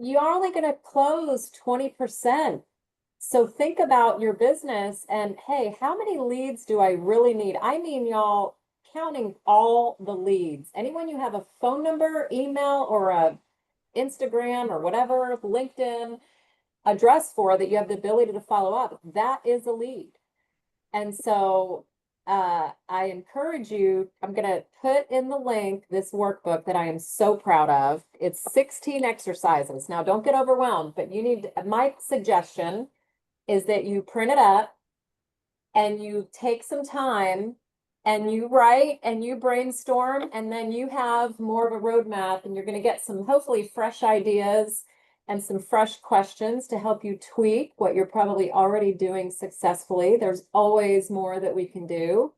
you're only going to close 20%. So think about your business and hey, how many leads do I really need? I mean, y'all, counting all the leads. Anyone you have a phone number, email, or a Instagram or whatever, LinkedIn address for that you have the ability to follow up, that is a lead. And so I encourage you, I'm going to put in the link this workbook that I am so proud of. It's 16 exercises. Now, don't get overwhelmed, but my suggestion is that you print it up and you take some time and you write and you brainstorm, and then you have more of a roadmap and you're going to get some hopefully fresh ideas and some fresh questions to help you tweak what you're probably already doing successfully. There's always more that we can do.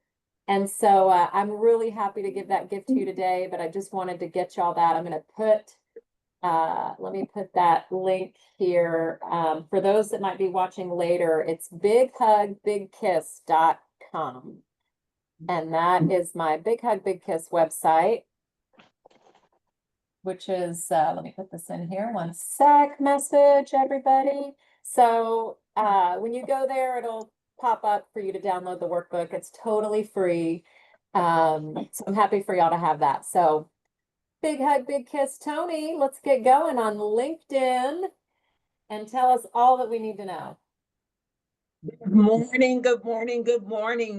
And so I'm really happy to give that gift to you today, but I just wanted to get y'all that. I'm going to put, let me put that link here. For those that might be watching later, it's bighugbigkiss.com. And that is my Big Hug Big Kiss website, which is, let me put this in here, one sec, message, everybody. So when you go there, it'll pop up for you to download the workbook. It's totally free. So I'm happy for y'all to have that. So Big Hug, Big Kiss, Tony, let's get going on LinkedIn and tell us all that we need to know. Good morning,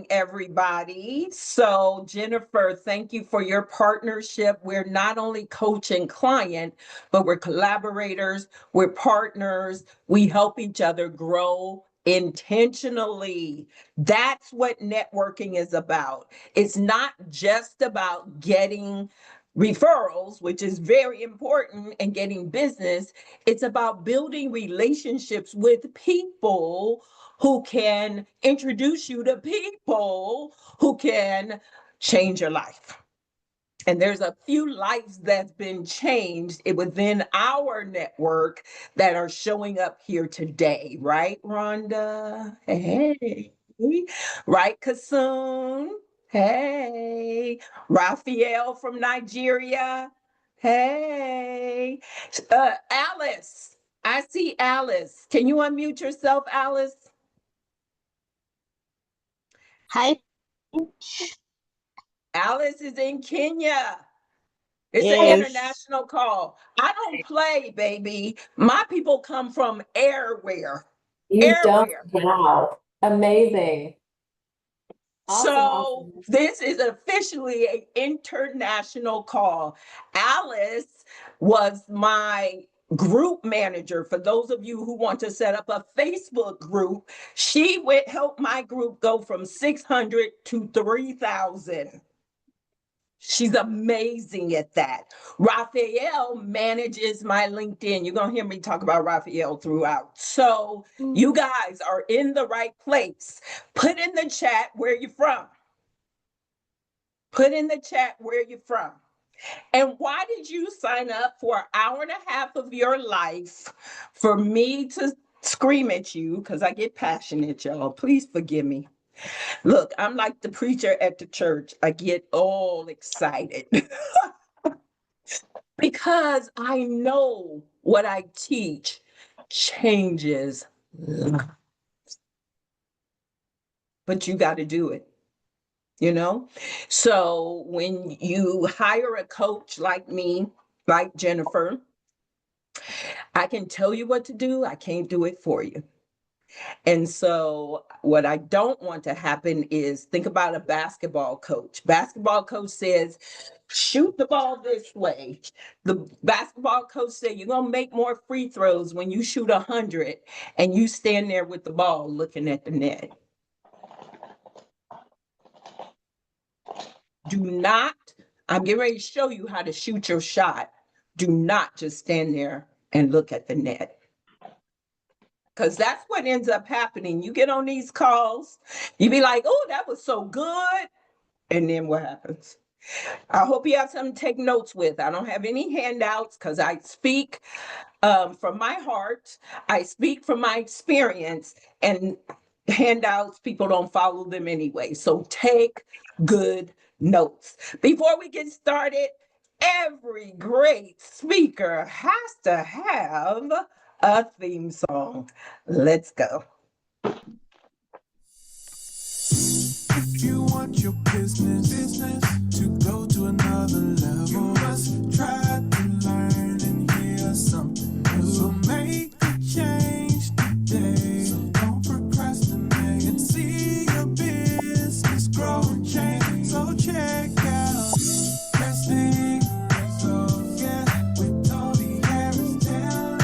everybody. So, Jennifer, thank you for your partnership. We're not only coach and client, but we're collaborators, we're partners, we help each other grow intentionally. That's what networking is about. It's not just about getting referrals, which is very important, and getting business. It's about building relationships with people who can introduce you to people who can change your life. And there's a few lives that's been changed within our network that are showing up here today, right, Rhonda? Hey. Right, Kasoon? Hey. Raphael from Nigeria? Hey. Alice. I see Alice. Can you unmute yourself, Alice? Hi. Alice is in Kenya. It's an Yes. international call. I don't play, baby. My people come from everywhere. You don't. Wow. Amazing. So Awesome. this is officially an international call. Alice was my group manager. For those of you who want to set up a Facebook group, she helped my group go from 600 to 3,000. She's amazing at that. Raphael manages my LinkedIn. You're going to hear me talk about Raphael throughout. So you guys are in the right place. Put in the chat where you're from. Put in the chat where you're from. And why did you sign up for an hour and a half of your life for me to scream at you? Because I get passionate, y'all. Please forgive me. Look, I'm like the preacher at the church. I get all excited because I know what I teach changes lives. But you got to do it, you know? So when you hire a coach like me, like Jennifer, I can tell you what to do. I can't do it for you. And so what I don't want to happen is think about a basketball coach. Basketball coach says, shoot the ball this way. The basketball coach said, you're going to make more free throws when you shoot 100 and you stand there with the ball looking at the net. Do not, I'm getting ready to show you how to shoot your shot. Do not just stand there and look at the net. Because that's what ends up happening. You get on these calls, you be like, oh, that was so good. And then what happens? I hope you have something to take notes with. I don't have any handouts because I speak from my heart. I speak from my experience, and handouts, people don't follow them anyway. So take good notes. Before we get started, every great speaker has to have a theme song. Let's go. If you want your business to go to another level, you must try to learn and hear something new. So make a change today. So don't procrastinate and see your business grow and change. So check out Testing Results, yeah, with Tony Harris Taylor.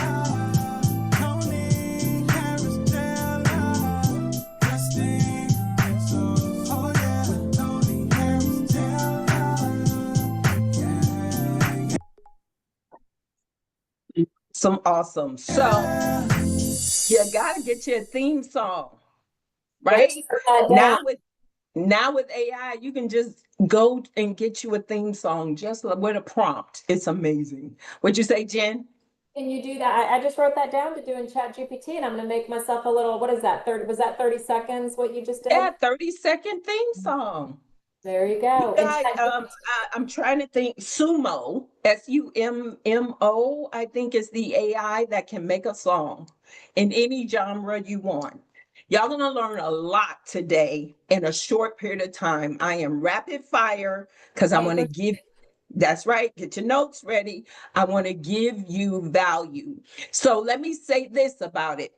Tony Harris Taylor. Testing Results, oh yeah, with Tony Harris Taylor. Yeah. Some awesome. So you gotta get your theme song, Way to right? put that down. Now with AI, you can just go and get you a theme song just with a prompt. It's amazing. What'd you say, Jen? Can you do that? I just wrote that down to do in Chat GPT, and I'm going to make myself a little, what is that? 30, was that 30 seconds what you just Yeah, did? 30-second theme song. There you You go. In got, Chat GPT. I'm trying to think. Sumo, SUMMO, I think is the AI that can make a song in any genre you want. Y'all gonna learn a lot today in a short period of time. I am rapid fire because I want to Paper. give, that's right, get your notes ready. I want to give you value. So let me say this about it.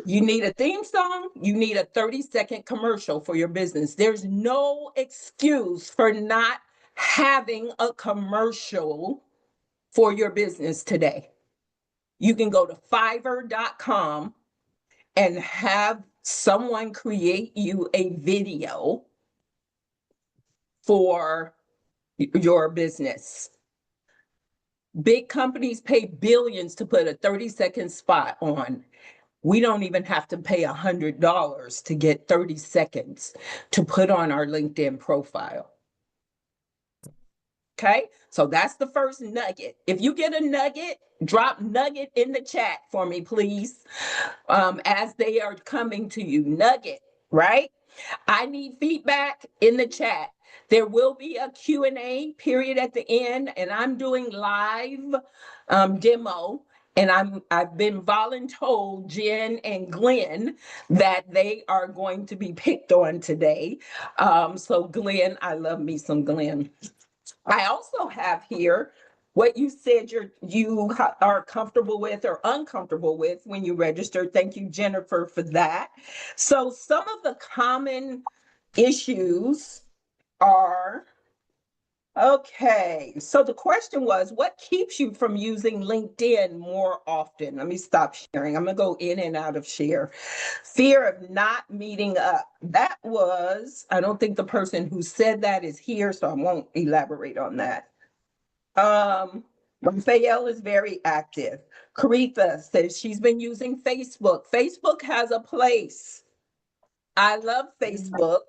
You need a theme song, you need a 30-second commercial for your business. There's no excuse for not having a commercial for your business today. You can go to fiverr.com and have someone create you a video for your business. Big companies pay billions to put a 30-second spot on. We don't even have to pay $100 to get 30 seconds to put on our LinkedIn profile. Okay, so that's the first nugget. If you get a nugget, drop nugget in the chat for me, please, as they are coming to you. Nugget, right? I need feedback in the chat. There will be a Q&A period at the end, and I'm doing live demo. And I've been voluntold, Jen and Glenn, that they are going to be picked on today. So Glenn, I love me some Glenn. I also have here what you said you are comfortable with or uncomfortable with when you register. Thank you, Jennifer, for that. So some of the common issues are, okay, so the question was, what keeps you from using LinkedIn more often? Let me stop sharing. I'm gonna go in and out of share. Fear of not meeting up. That was, I don't think the person who said that is here, so I won't elaborate on that. Raphael is very active. Caritha says she's been using Facebook. Facebook has a place. I love Facebook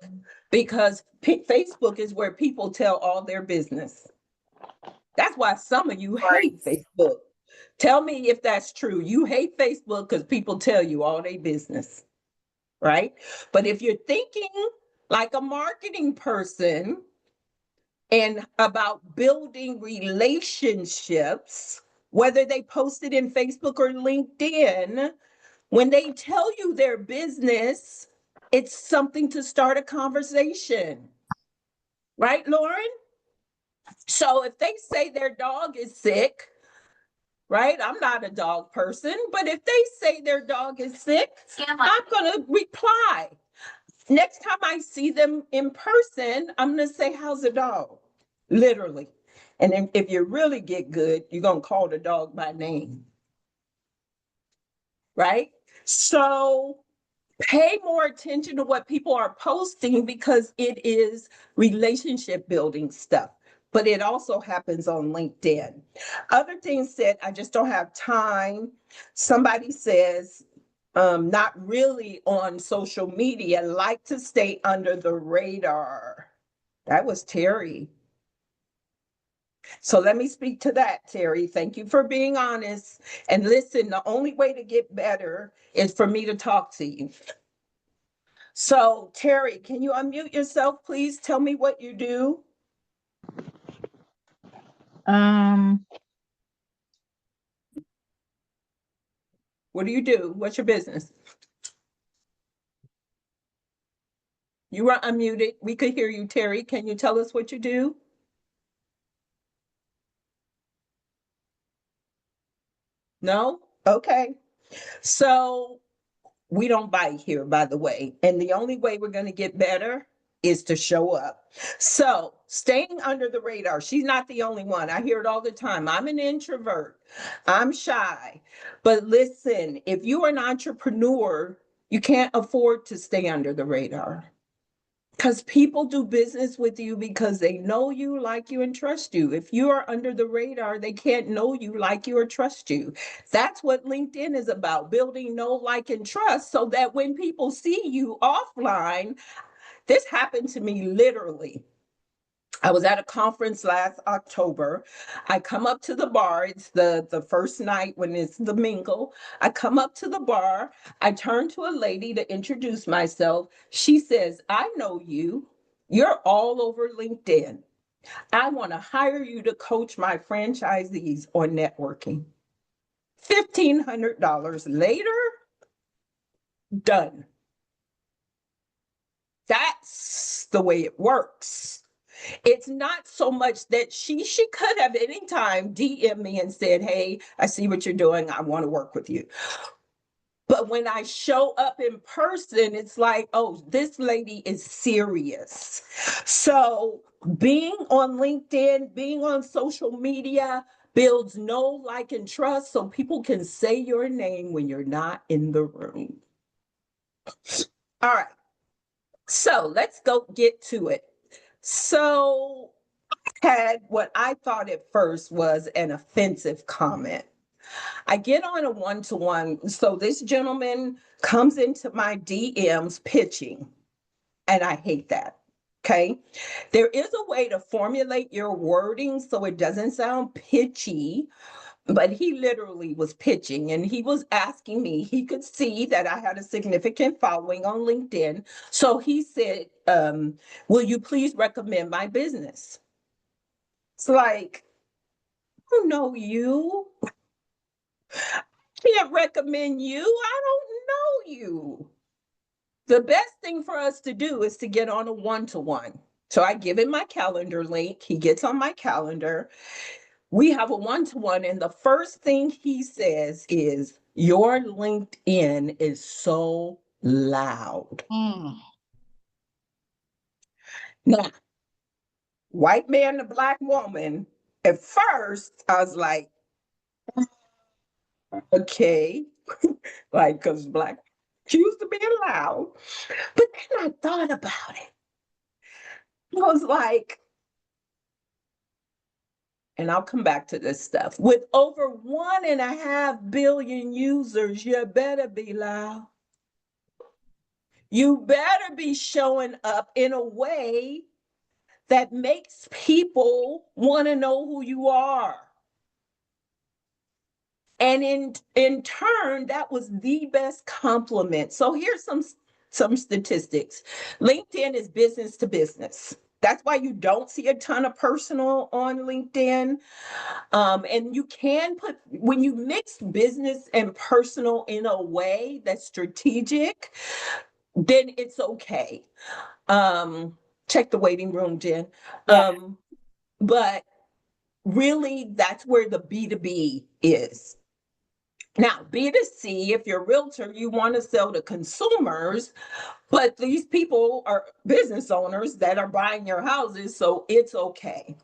because Facebook is where people tell all their business. That's why some of you hate Facebook. Tell me if that's true. You hate Facebook because people tell you all their business, right? But if you're thinking like a marketing person and about building relationships, whether they post it in Facebook or LinkedIn, when they tell you their business, it's something to start a conversation. Right, Lauren? So if they say their dog is sick, right? I'm not a dog person, but if they say their dog is sick, I'm going to reply. Next time I see them in person, I'm going to say, how's the dog? Literally. And then if you really get good, you're going to call the dog by name. Right? So pay more attention to what people are posting because it is relationship building stuff, but it also happens on LinkedIn. Other things said, I just don't have time. Somebody says, not really on social media, like to stay under the radar. That was Terry. So let me speak to that, Terry. Thank you for being honest. And listen, the only way to get better is for me to talk to you. So, Terry, can you unmute yourself, please? Tell me what you do. Um, What do you do? What's your business? You are unmuted. We could hear you, Terry. Can you tell us what you do? No? Okay. So we don't bite here, by the way. And the only way we're going to get better is to show up. So staying under the radar. She's not the only one. I hear it all the time. I'm an introvert. I'm shy. But listen, if you are an entrepreneur, you can't afford to stay under the radar. Because people do business with you because they know you, like you, and trust you. If you are under the radar, they can't know you, like you, or trust you. That's what LinkedIn is about, building know, like, and trust so that when people see you offline, this happened to me literally. I was at a conference last October. I come up to the bar. It's the first night when it's the mingle. I come up to the bar. I turn to a lady to introduce myself. She says, I know you. You're all over LinkedIn. I want to hire you to coach my franchisees on networking. $1,500 later, done. That's the way it works. It's not so much that she could have anytime DM me and said, hey, I see what you're doing. I want to work with you. But when I show up in person, it's like, oh, this lady is serious. So being on LinkedIn, being on social media builds know, like, and trust so people can say your name when you're not in the room. All right. So let's go get to it. So had what I thought at first was an offensive comment. I get on a one-to-one. So this gentleman comes into my DMs pitching, and I hate that. Okay. There is a way to formulate your wording so it doesn't sound pitchy, but he literally was pitching and he was asking me, he could see that I had a significant following on LinkedIn. So he said, will you please recommend my business? It's like, I don't know you. Can't recommend you. I don't know you. The best thing for us to do is to get on a one-to-one. So I give him my calendar link. He gets on my calendar. We have a one-to-one. And the first thing he says is, your LinkedIn is so loud. Now, white man to black woman, at first I was like, okay, like, because black used to be loud. But then I thought about it. I was like, and I'll come back to this stuff. With over 1.5 billion users, you better be loud. You better be showing up in a way that makes people want to know who you are. And in turn, that was the best compliment. So here's some statistics. LinkedIn is business to business. That's why you don't see a ton of personal on LinkedIn. And you can put, when you mix business and personal in a way that's strategic, then it's okay. Check the waiting room, Jen. Yeah. But really, that's where the B2B is. Now, B2C, if you're a realtor, you want to sell to consumers, but these people are business owners that are buying your houses, so it's okay.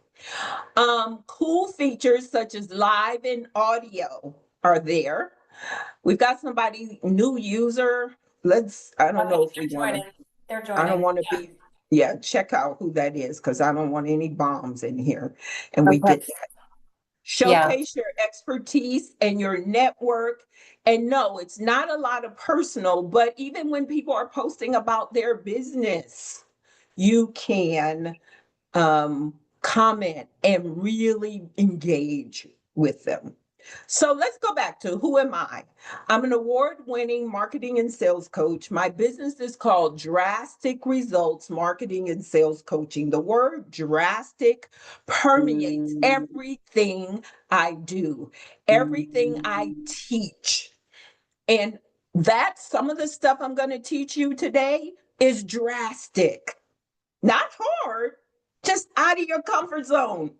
Cool features such as live and audio are there. We've got somebody, new user. I don't know if we want to, They're joining. I don't want to be, yeah, check out who that is because I don't want any bombs in here. And we get that. Showcase your expertise and your network. And no, it's not a lot of personal, but even when people are posting about their business, you can comment and really engage with them. So let's go back to who am I? I'm an award-winning marketing and sales coach. My business is called Drastic Results Marketing and Sales Coaching. The word drastic permeates everything I do, everything I teach. And that's some of the stuff I'm going to teach you today is drastic, not hard, just out of your comfort zone.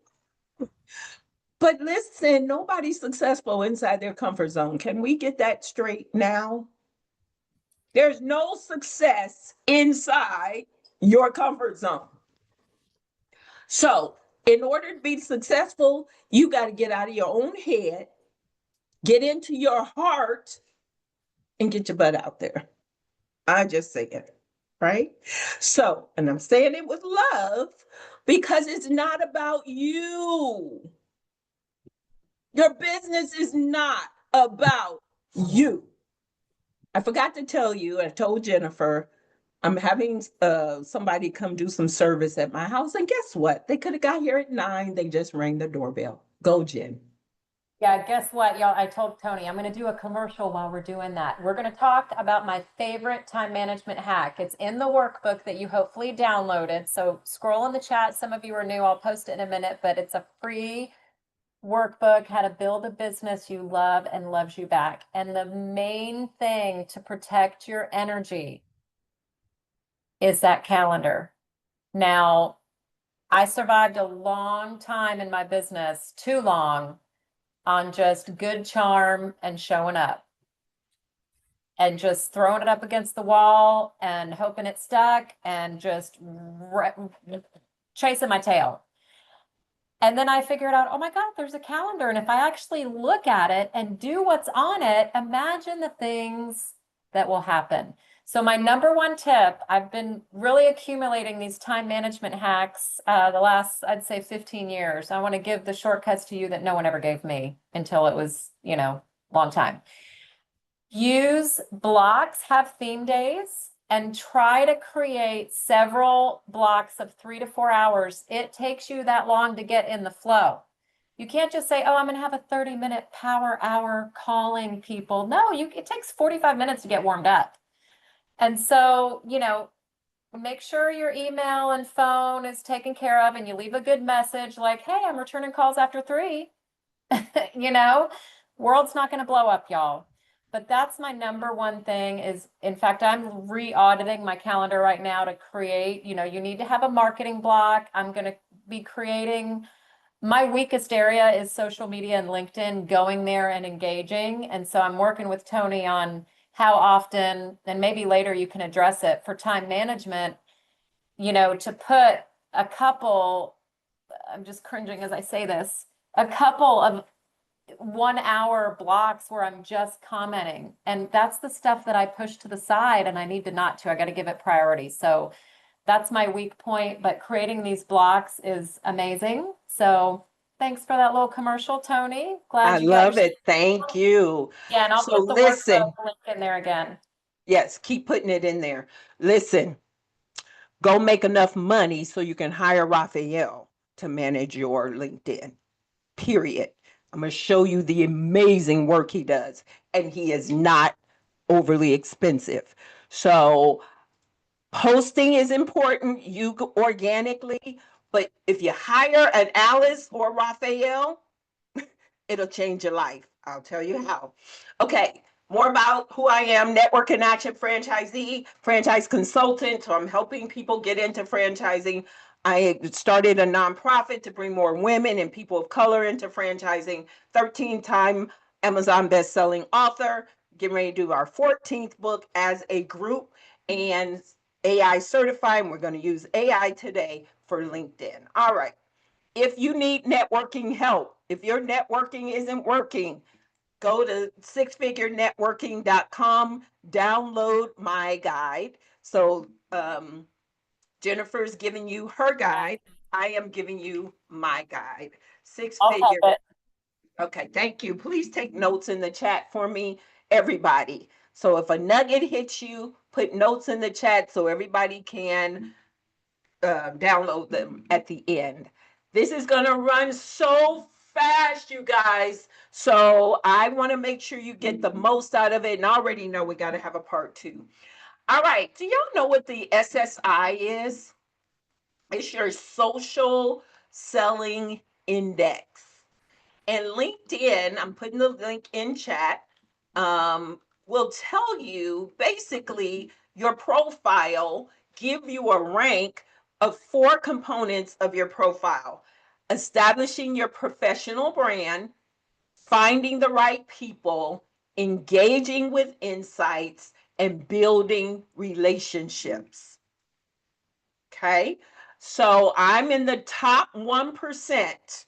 But listen, nobody's successful inside their comfort zone. Can we get that straight now? There's no success inside your comfort zone. So, in order to be successful, you got to get out of your own head, get into your heart, and get your butt out there. I just say it, right? So, and I'm saying it with love because it's not about you. Your business is not about you. I forgot to tell you, I told Jennifer, I'm having somebody come do some service at my house. And guess what? They could have got here at 9. They just rang the doorbell. Go, Jen. Yeah, guess what, y'all? I told Tony I'm going to do a commercial while we're doing that. We're going to talk about my favorite time management hack. It's in the workbook that you hopefully downloaded. So scroll in the chat. Some of you are new. I'll post it in a minute, but it's a free workbook, how to build a business you love and loves you back. And the main thing to protect your energy is that calendar. Now, I survived a long time in my business, too long, on just good charm and showing up and just throwing it up against the wall and hoping it stuck and just chasing my tail. And then I figured out, oh my God, there's a calendar. And if I actually look at it and do what's on it, imagine the things that will happen. So my number one tip, I've been really accumulating these time management hacks the last, I'd say 15 years. I want to give the shortcuts to you that no one ever gave me until it was, long time. Use blocks, have theme days, and try to create several blocks of 3 to 4 hours. It takes you that long to get in the flow. You can't just say, oh, I'm going to have a 30-minute power hour calling people. No, it takes 45 minutes to get warmed up. And so, make sure your email and phone is taken care of and you leave a good message like, hey, I'm returning calls after 3. World's not going to blow up, y'all. But that's my number one thing is, in fact, I'm re-auditing my calendar right now to create, you need to have a marketing block. I'm going to be creating, my weakest area is social media and LinkedIn, going there and engaging. And so I'm working with Tony on how often, and maybe later you can address it for time management, to put a couple, I'm just cringing as I say this, a couple of 1-hour blocks where I'm just commenting. And that's the stuff that I push to the side and I need to not to. I got to give it priority. So that's my weak point, but creating these blocks is amazing. So thanks for that little commercial, Tony. Glad I you got love it. Thank you. Yeah, and I'll So put the listen, workbook link in there again. yes, keep putting it in there. Listen, go make enough money so you can hire Raphael to manage your LinkedIn, period. I'm going to show you the amazing work he does, and he is not overly expensive. So posting is important, you organically, but if you hire an Alice or Raphael, it'll change your life. I'll tell you how. Okay, more about who I am: network and action franchisee, franchise consultant. So I'm helping people get into franchising. I started a nonprofit to bring more women and people of color into franchising. 13-time Amazon best-selling author. Getting ready to do our 14th book as a group, and AI certified. And we're going to use AI today for LinkedIn. All right. If you need networking help, if your networking isn't working, go to sixfigurenetworking.com, download my guide. So Jennifer's giving you her guide. I am giving you my guide. Six I'll figure. have it. Okay, thank you. Please take notes in the chat for me, everybody. So if a nugget hits you, put notes in the chat so everybody can download them at the end. This is going to run so fast, you guys. So I want to make sure you get the most out of it. And I already know we got to have a part 2. All right. Do y'all know what the SSI is? It's your social selling index. And LinkedIn, I'm putting the link in chat, will tell you basically your profile, give you a rank of 4 components of your profile: establishing your professional brand, finding the right people, engaging with insights, and building relationships. Okay. So I'm in the top 1%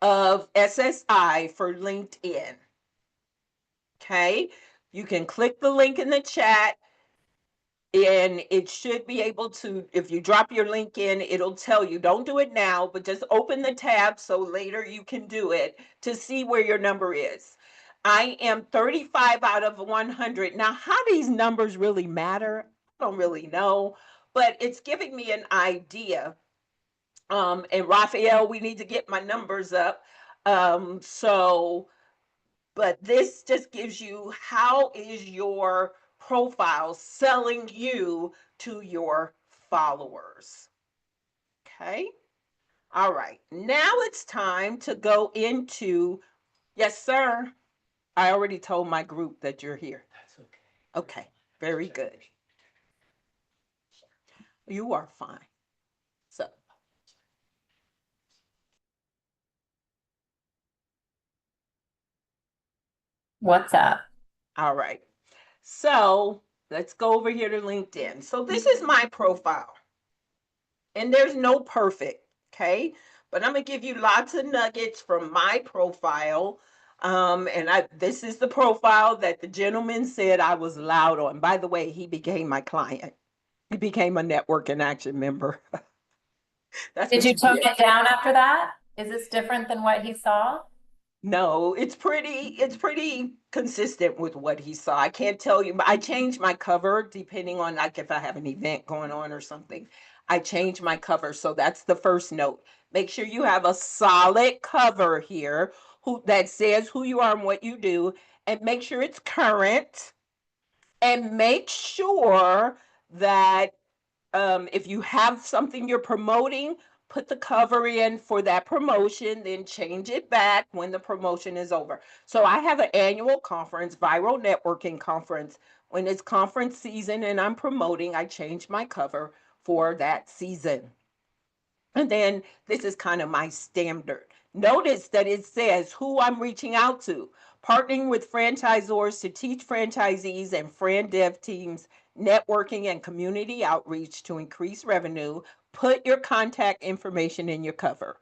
of SSI for LinkedIn. Okay. You can click the link in the chat and it should be able to, if you drop your link in, it'll tell you. Don't do it now, but just open the tab so later you can do it to see where your number is. I am 35 out of 100. Now, how these numbers really matter, I don't really know, but it's giving me an idea. And Raphael, we need to get my numbers up. But this just gives you how is your profile selling you to your followers. Okay. All right. Now it's time to go into, yes, sir. I already told my group that you're here. That's okay. Okay. Very good. You are fine. So, What's up? all right. So let's go over here to LinkedIn. So this is my profile. And there's no perfect, okay? But I'm gonna give you lots of nuggets from my profile. This is the profile that the gentleman said I was loud on. By the way, he became my client. He became a network and action member. That's Did what you you tone get. it down after that? Is this different than what he saw? No, it's pretty consistent with what he saw. I can't tell you, but I change my cover depending on like if I have an event going on or something. I change my cover. So that's the first note. Make sure you have a solid cover here that says who you are and what you do, and make sure it's current, and make sure that if you have something you're promoting, put the cover in for that promotion, then change it back when the promotion is over. So I have an annual conference, viral networking conference. When it's conference season and I'm promoting, I change my cover for that season. And then this is kind of my standard. Notice that it says who I'm reaching out to, partnering with franchisors to teach franchisees and fran dev teams networking and community outreach to increase revenue. Put your contact information in your cover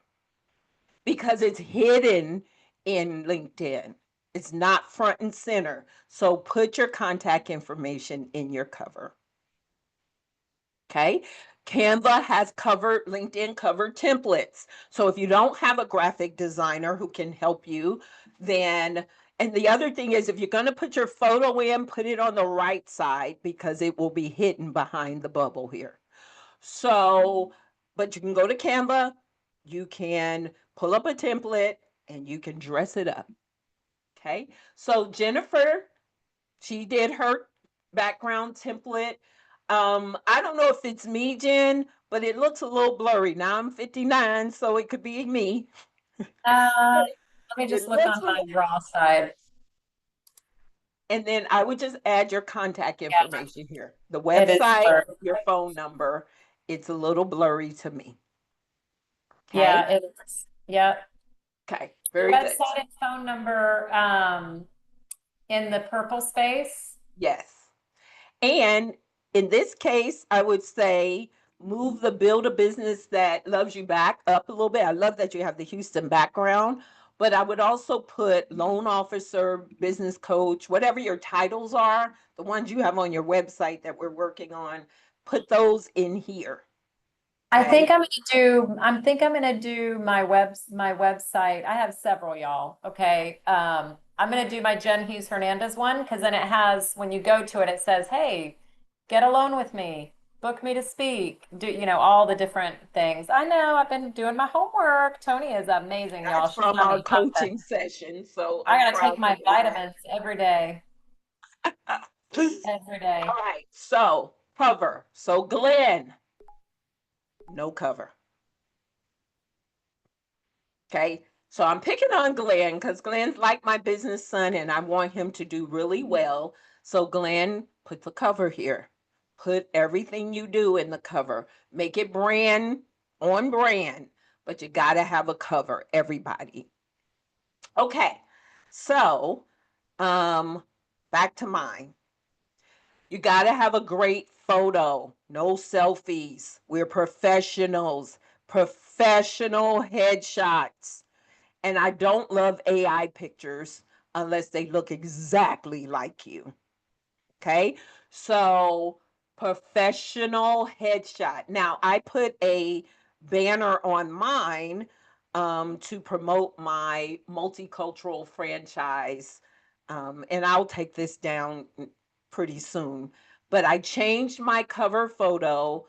because it's hidden in LinkedIn. It's not front and center. So put your contact information in your cover. Okay. Canva has LinkedIn cover templates. So if you don't have a graphic designer who can help you, then, and the other thing is if you're going to put your photo in, put it on the right side because it will be hidden behind the bubble here. So, but you can go to Canva, you can pull up a template and you can dress it up. Okay. So Jennifer, she did her background template. I don't know if it's me, Jen, but it looks a little blurry. Now I'm 59, so it could be me. Let me just It look looks on my raw side. and then I would just add your contact Yeah, information here. The it is website, blurry. your phone number. It's a little blurry to me. Okay. Yeah, it is. Yeah. Okay. Your Very good. website and phone number in the purple space. Yes. And in this case, I would say move the build a business that loves you back up a little bit. I love that you have the Houston background, but I would also put loan officer, business coach, whatever your titles are, the ones you have on your website that we're working on, put those in here. I think Okay. I'm gonna do my website. I have several, y'all. Okay. I'm gonna do my Jen Hughes Hernandez one because then it has, when you go to it, it says, hey, get a loan with me. book me to speak, do, you know, all the different things. I know I've been doing my homework. Tony is amazing, y'all. That's She's from got our me hooked. coaching session. So I I'm gotta take proud to my hear vitamins every day, that. every All day. right. So cover. So Glenn, no cover. Okay. So I'm picking on Glenn because Glenn's like my business son and I want him to do really well. So Glenn, put the cover here. Put everything you do in the cover. Make it brand on brand, but you got to have a cover, everybody. Okay. So, um, back to mine. You got to have a great photo. No selfies. We're professionals. Professional headshots. And I don't love AI pictures unless they look exactly like you. Okay. So, professional headshot. Now, I put a banner on mine to promote my multicultural franchise. And I'll take this down pretty soon. But I changed my cover photo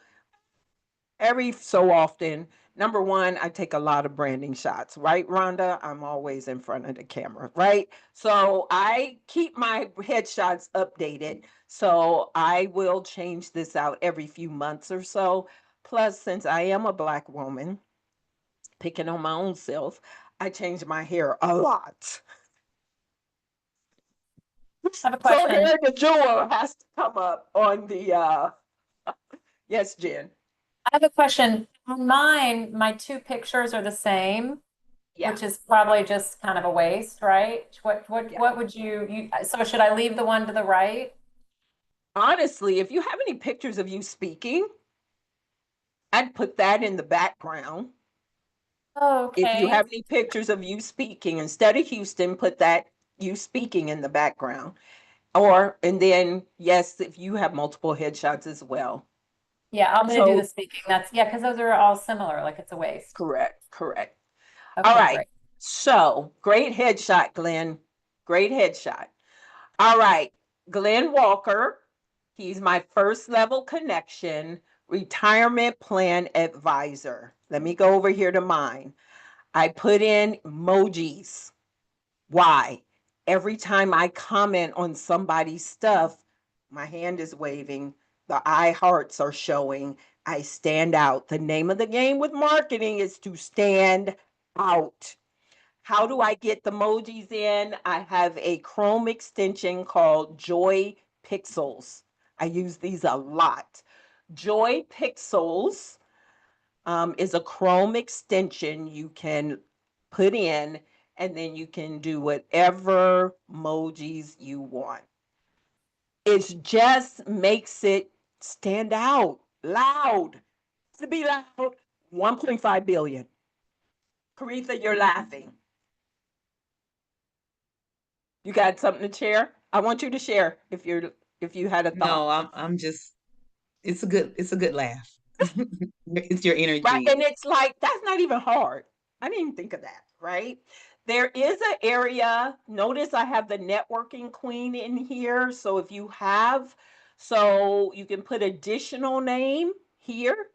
every so often. Number one, I take a lot of branding shots, right, Rhonda? I'm always in front of the camera, right? So I keep my headshots updated. So I will change this out every few months or so. Plus, since I am a Black woman, picking on my own self, I change my hair a lot. I have a So question. here the jewel has to come up on the yes, Jen. I have a question. On mine, my two pictures are the same, Yeah, which is probably just kind of a waste, right? yeah. What would so should I leave the one to the right? Honestly, if you have any pictures of you speaking, I'd put that in the background. Oh, If you okay. have any pictures of you speaking, instead of Houston, put that you speaking in the background. Or, and then, yes, if you have multiple headshots as well. Yeah, I'm gonna do the So, speaking. That's yeah, because those are all similar, like it's a waste. correct, correct. All Okay, right. great. So, great headshot, Glenn. Great headshot. All right. Glenn Walker. He's my first level connection, retirement plan advisor. Let me go over here to mine. I put in emojis. Why? Every time I comment on somebody's stuff, my hand is waving, the eye hearts are showing, I stand out. The name of the game with marketing is to stand out. How do I get the emojis in? I have a Chrome extension called Joy Pixels. I use these a lot. Joy Pixels is a Chrome extension you can put in, and then you can do whatever emojis you want. It just makes it stand out loud. To be loud, 1.5 billion. Caretha, you're laughing. You got something to share? I want you to share if you had a thought. No, I'm just it's a good laugh. It's your Right. energy. And it's like, that's not even hard. I didn't even think of that. Right. There is an area. Notice I have the networking queen in here. So if you have, so you can put additional name here.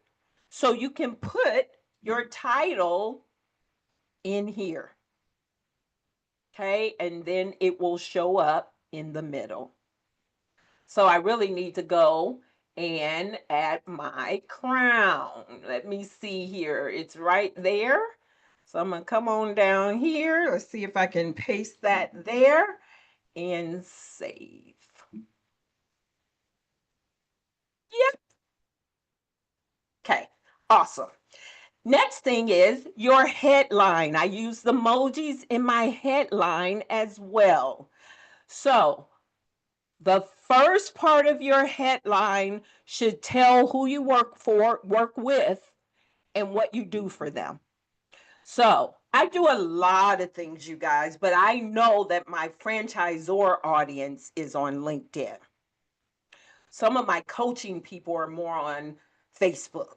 So you can put your title in here. Okay. And then it will show up in the middle. So I really need to go and add my crown. Let me see here. It's right there. So I'm going to come on down here. Let's see if I can paste that there and save. Yep. Okay. Awesome. Next thing is your headline. I use the emojis in my headline as well. So the first part of your headline should tell who you work for, work with, and what you do for them. So I do a lot of things, you guys, but I know that my franchisor audience is on LinkedIn. Some of my coaching people are more on Facebook.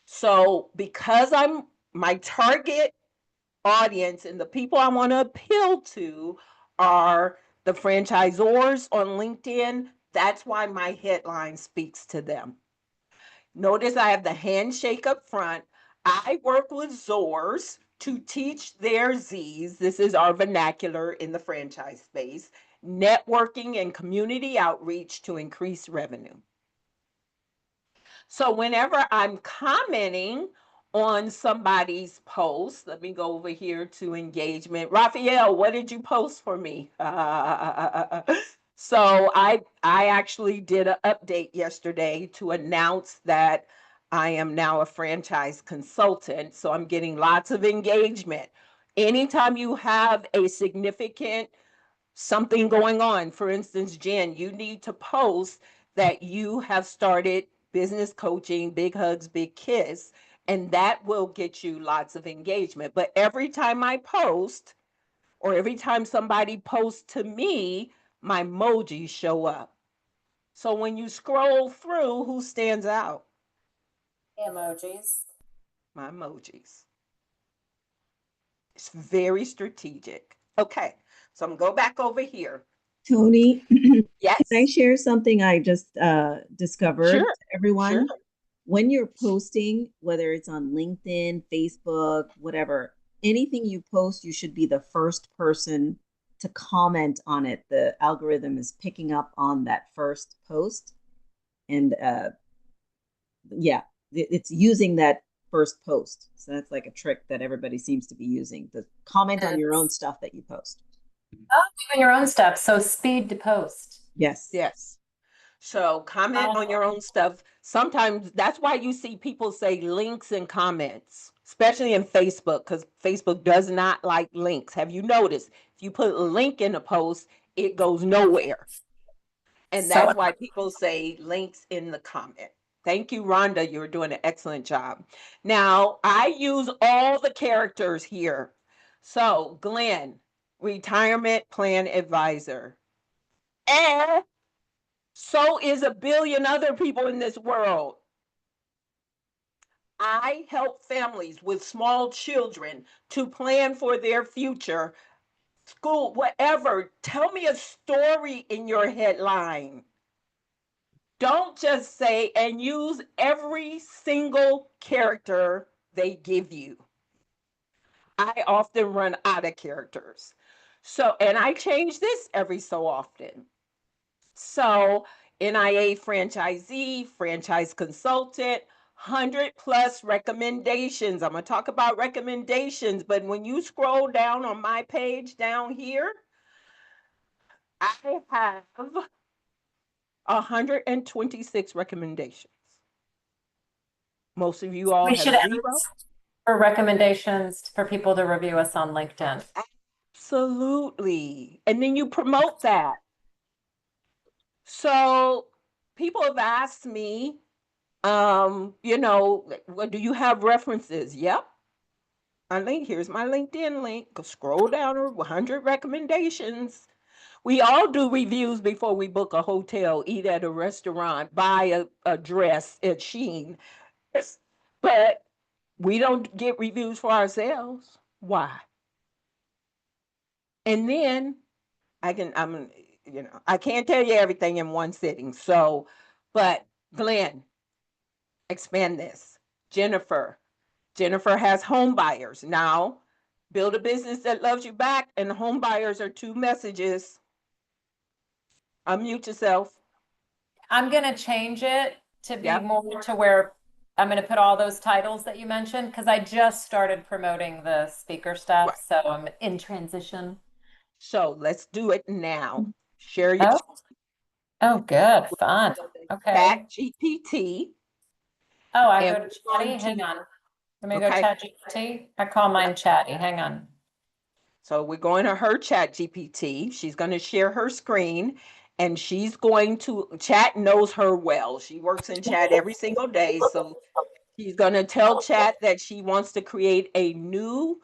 So because I'm my target audience and the people I want to appeal to are the franchisors on LinkedIn, that's why my headline speaks to them. Notice I have the handshake up front. I work with ZORs to teach their Z's. This is our vernacular in the franchise space. Networking and community outreach to increase revenue. So whenever I'm commenting on somebody's post, let me go over here to engagement. Raphael, what did you post for me? So I actually did an update yesterday to announce that I am now a franchise consultant. So I'm getting lots of engagement. Anytime you have a significant something going on, for instance, Jen, you need to post that you have started business coaching, big hugs, big kiss, and that will get you lots of engagement. But every time I post, or every time somebody posts to me, my emojis show up. So when you scroll through, who stands out? Emojis. My emojis. It's very strategic. Okay, so I'm gonna go back over here. Tony, can I Yes, share something I just discovered sure, to everyone? sure. When you're posting, whether it's on LinkedIn, Facebook, whatever, anything you post, you should be the first person to comment on it. The algorithm is picking up on that first post. And yeah, it's using that first post. So that's like a trick that everybody seems to be using. The comment on your own stuff that you post. Oh, doing your own stuff. So speed to post. Yes. Yes. So comment on your own stuff. Sometimes that's why you see people say links and comments, especially in Facebook, because Facebook does not like links. Have you noticed? If you put a link in a post, it goes nowhere. And So that's why people say links in the comment. Thank you, Rhonda. You're doing an excellent job. Now, I use all the characters here. So, Glenn, retirement plan advisor. And so is a billion other people in this world. I help families with small children to plan for their future, school, whatever. Tell me a story in your headline. Don't just say, and use every single character they give you. I often run out of characters. So, and I change this every so often. So, NIA franchisee, franchise consultant, 100 plus recommendations. I'm going to talk about recommendations, but when you scroll down on my page down here, I have 126 recommendations. Most of you all we have should zero. ask for recommendations for people to review us on LinkedIn. Absolutely. And then you promote that. So people have asked me, what do you have references? Yep. My link, here's my LinkedIn link. Go scroll down to 100 recommendations. We all do reviews before we book a hotel, eat at a restaurant, buy a dress at Shein. But we don't get reviews for ourselves. Why? And then I can't tell you everything in one sitting. So, but Glenn, expand this. Jennifer has home buyers. Now, build a business that loves you back, and home buyers are two messages. Unmute yourself. I'm going to change it to be Yep. more to where I'm going to put all those titles that you mentioned because I just started promoting the speaker stuff. Right. So I'm in transition. So let's do it now. Share your Oh, oh, good. Fun. Okay. Chat GPT. Oh, I And go to Chatty. Hang on. Let me go Okay. Chat GPT. I call mine Chatty. Hang on. So we're going to her Chat GPT. She's going to share her screen, and she's going to Chat knows her well. She works in Chat every single day. So she's going to tell Chat that she wants to create a new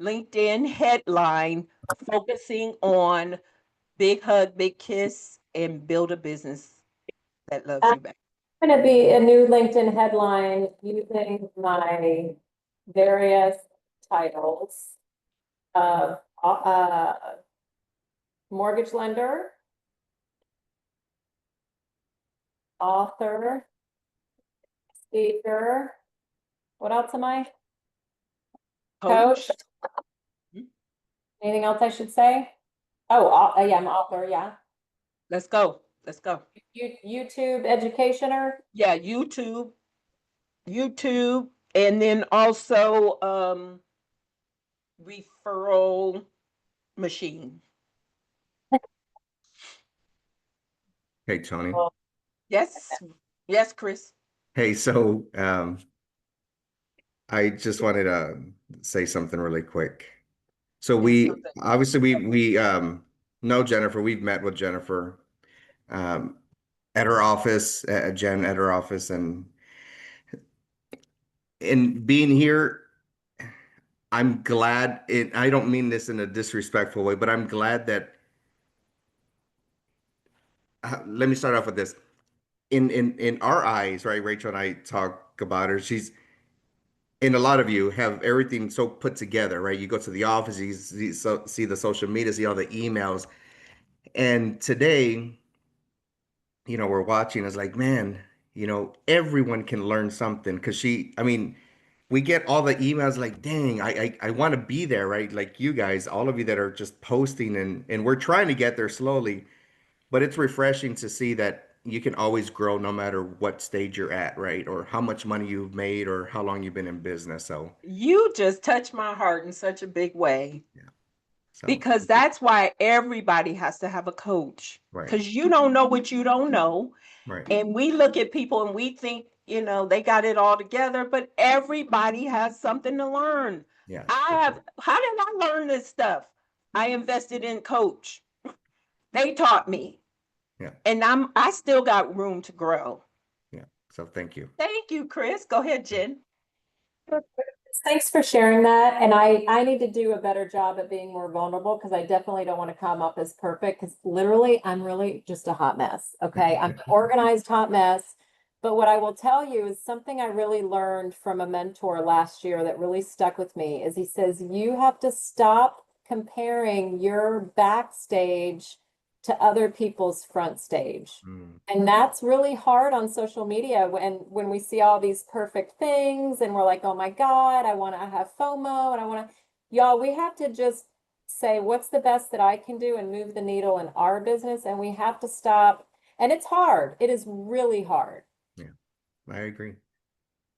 LinkedIn headline focusing on big hug, big kiss, and build a business that loves you back. Going to be a new LinkedIn headline using my various titles of mortgage lender, author, Speaker. What else am I? Coach. Anything else I should say? Oh, yeah, I'm author, yeah. Let's go. Let's go. YouTube educationer. Yeah, YouTube, and then also referral machine. Hey, Tony. Oh, Yes, yes, Chris. Hey, so I just wanted to say something really quick. So Say we something. obviously we know Jennifer. We've met with Jennifer um, at her office, at Jen at her office, and in being here, I'm glad. I don't mean this in a disrespectful way, but I'm glad that. Let me start off with this. In our eyes, right? Rachel and I talk about her. She's and a lot of you have everything so put together, right? You go to the office, you see the social media, see all the emails. And today, we're watching, it's like, man, everyone can learn something because I mean, we get all the emails like, dang, I want to be there, right? Like you guys, all of you that are just posting and we're trying to get there slowly, but it's refreshing to see that you can always grow no matter what stage you're at, right? Or how much money you've made or how long you've been in business. So, You just touched my heart in such a big way yeah. So, because that's why everybody has to have a coach right, because you don't know what you don't know. right. And we look at people and we think, they got it all together, but everybody has something to learn. Yes, for sure. How did I learn this stuff? I invested in coach. They taught me. Yeah, And I still got room to grow. yeah. So thank you. Thank you, Chris. Go ahead, Jen. Thanks for sharing that. And I need to do a better job at being more vulnerable because I definitely don't want to come up as perfect because literally I'm really just a hot mess. Okay. I'm an organized hot mess. But what I will tell you is something I really learned from a mentor last year that really stuck with me is he says, you have to stop comparing your backstage to other people's front stage. Mm, And that's really hard on social media when we see all these perfect things and we're like, oh my God, I want to have FOMO and I want to, y'all, we have to just say, what's the best that I can do and move the needle in our business. And we have to stop. And it's hard. It is really hard. yeah, I agree.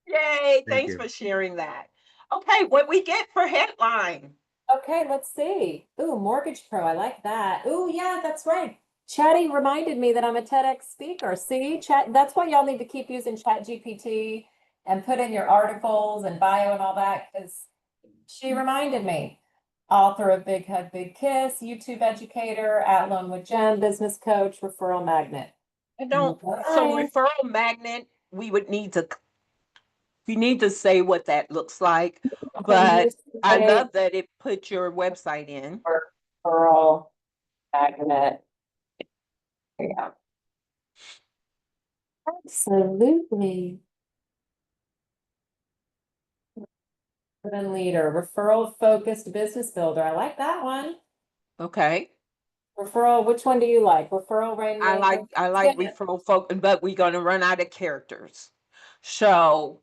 Yay. Thank Thanks you. for sharing that. Okay. What we get for headline? Okay, let's see. Ooh, Mortgage Pro. I like that. Ooh, yeah, that's right. Chatty reminded me that I'm a TEDx speaker. See, chat, that's why y'all need to keep using Chat GPT and put in your articles and bio and all that, because she reminded me. Author of Big Hug, Big Kiss, YouTube educator, At Loan with Jen, business coach, referral magnet. I don't. So referral magnet, we need to say what that looks like. But I love that it put your website in. Referral magnet. Yeah. Absolutely. Urban leader, referral focused business builder. I like that one. Okay. Referral, which one do you like? Referral rainmaker? I like referral folk, but we're gonna run out of characters. So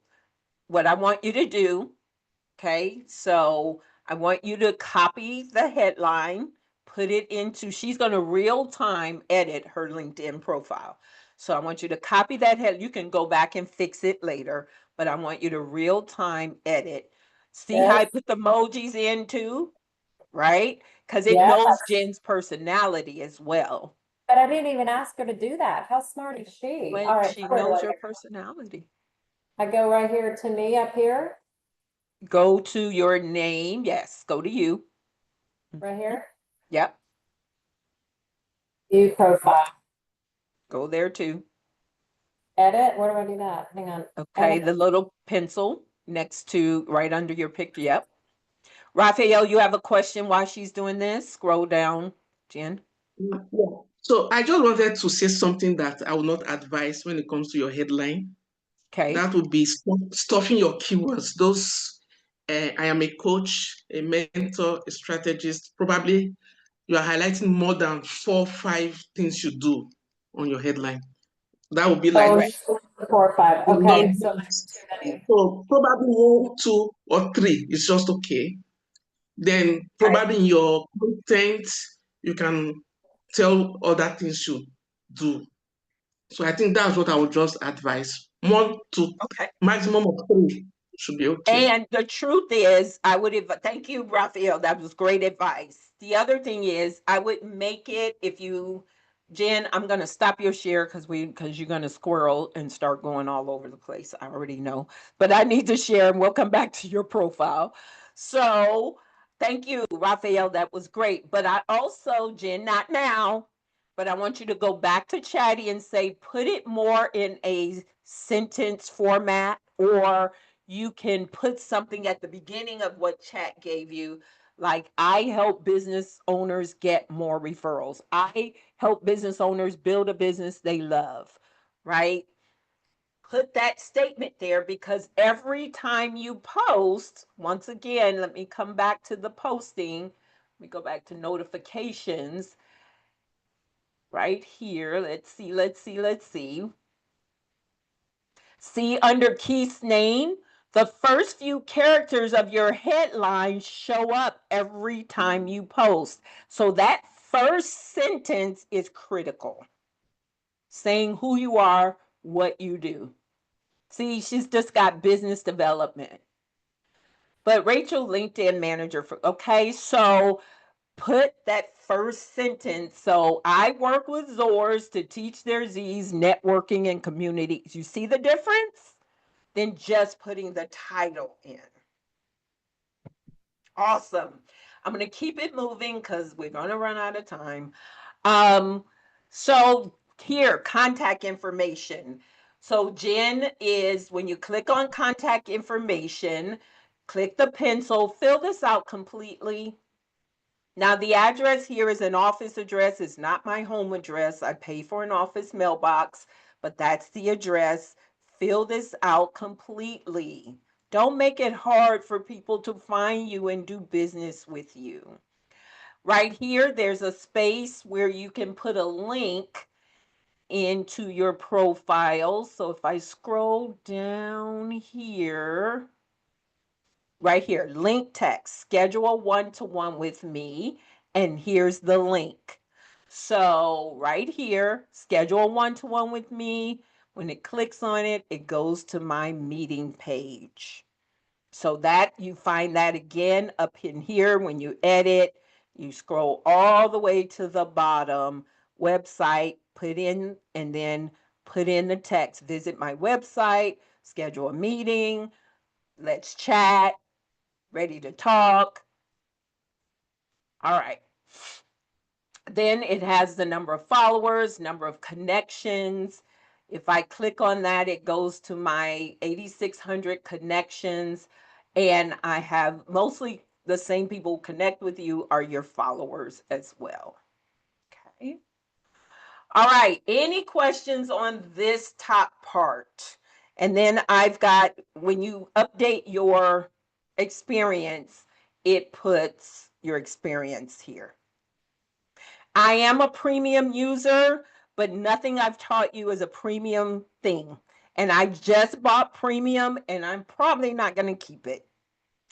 what I want you to do, okay, so I want you to copy the headline, put it into, she's gonna real time edit her LinkedIn profile. So I want you to copy that head. You can go back and fix it later, but I want you to real time edit. See how I Yes. put the emojis in too, right? Because it Yes. knows Jen's personality as well. But I didn't even ask her to do that. How smart is she? When All right. she knows your personality. I go right here to me up here, Go to your name. Yes, go to you. right here. Yep, View profile. go there too. Edit. Where do I do that? Hang on. Okay, Edit. the little pencil next to right under your picture. Yep. Raphael, you have a question while she's doing this? Scroll down, Jen. Yeah. So I just wanted to say something that I will not advise when it comes to your headline. Okay. That would be stuffing your keywords. Those, I am a coach, a mentor, a strategist. Probably you are highlighting more than 4 or 5 things you do on your headline. That would be like Correct. 4 or 5. The Okay, numbers. so too many. So probably 1, 2, or 3 is just okay. Then Okay. probably in your content, you can tell other things you do. So I think that's what I would just advise. 1 to Okay. maximum of 3 should be okay. And the truth is, thank you, Raphael. That was great advice. The other thing is, I would make it if you, Jen, I'm going to stop your share because you're going to squirrel and start going all over the place. I already know, but I need to share and we'll come back to your profile. So thank you, Raphael. That was great. But I also, Jen, not now, but I want you to go back to Chatty and say, put it more in a sentence format, or you can put something at the beginning of what chat gave you, like, I help business owners get more referrals. I help business owners build a business they love, right? Put that statement there, because every time you post, once again, let me come back to the posting. Let me go back to notifications right here. Let's see. See, under Keith's name, the first few characters of your headline show up every time you post. So that first sentence is critical. Saying who you are, what you do. See, she's just got business development. But Rachel, LinkedIn manager okay, so put that first sentence. So I work with Zors to teach their Z's networking and communities. You see the difference? Than just putting the title in. Awesome. I'm going to keep it moving because we're going to run out of time. So here, contact information. So Jen is, when you click on contact information, click the pencil, fill this out completely. Now, the address here is an office address. It's not my home address. I pay for an office mailbox, but that's the address. Fill this out completely. Don't make it hard for people to find you and do business with you. Right here, there's a space where you can put a link into your profile. So if I scroll down here, right here, link text, schedule one-to-one with me, and here's the link. So right here, schedule one-to-one with me. When it clicks on it, it goes to my meeting page. So that you find that again up in here. When you edit, you scroll all the way to the bottom, website, put in, and then put in the text, visit my website, schedule a meeting, let's chat, ready to talk. All right. Then it has the number of followers, number of connections. If I click on that, it goes to my 8,600 connections. And I have mostly the same people who connect with you are your followers as well. Okay. All right. Any questions on this top part? And then I've got, when you update your experience, it puts your experience here. I am a premium user, but nothing I've taught you is a premium thing. And I just bought premium and I'm probably not going to keep it.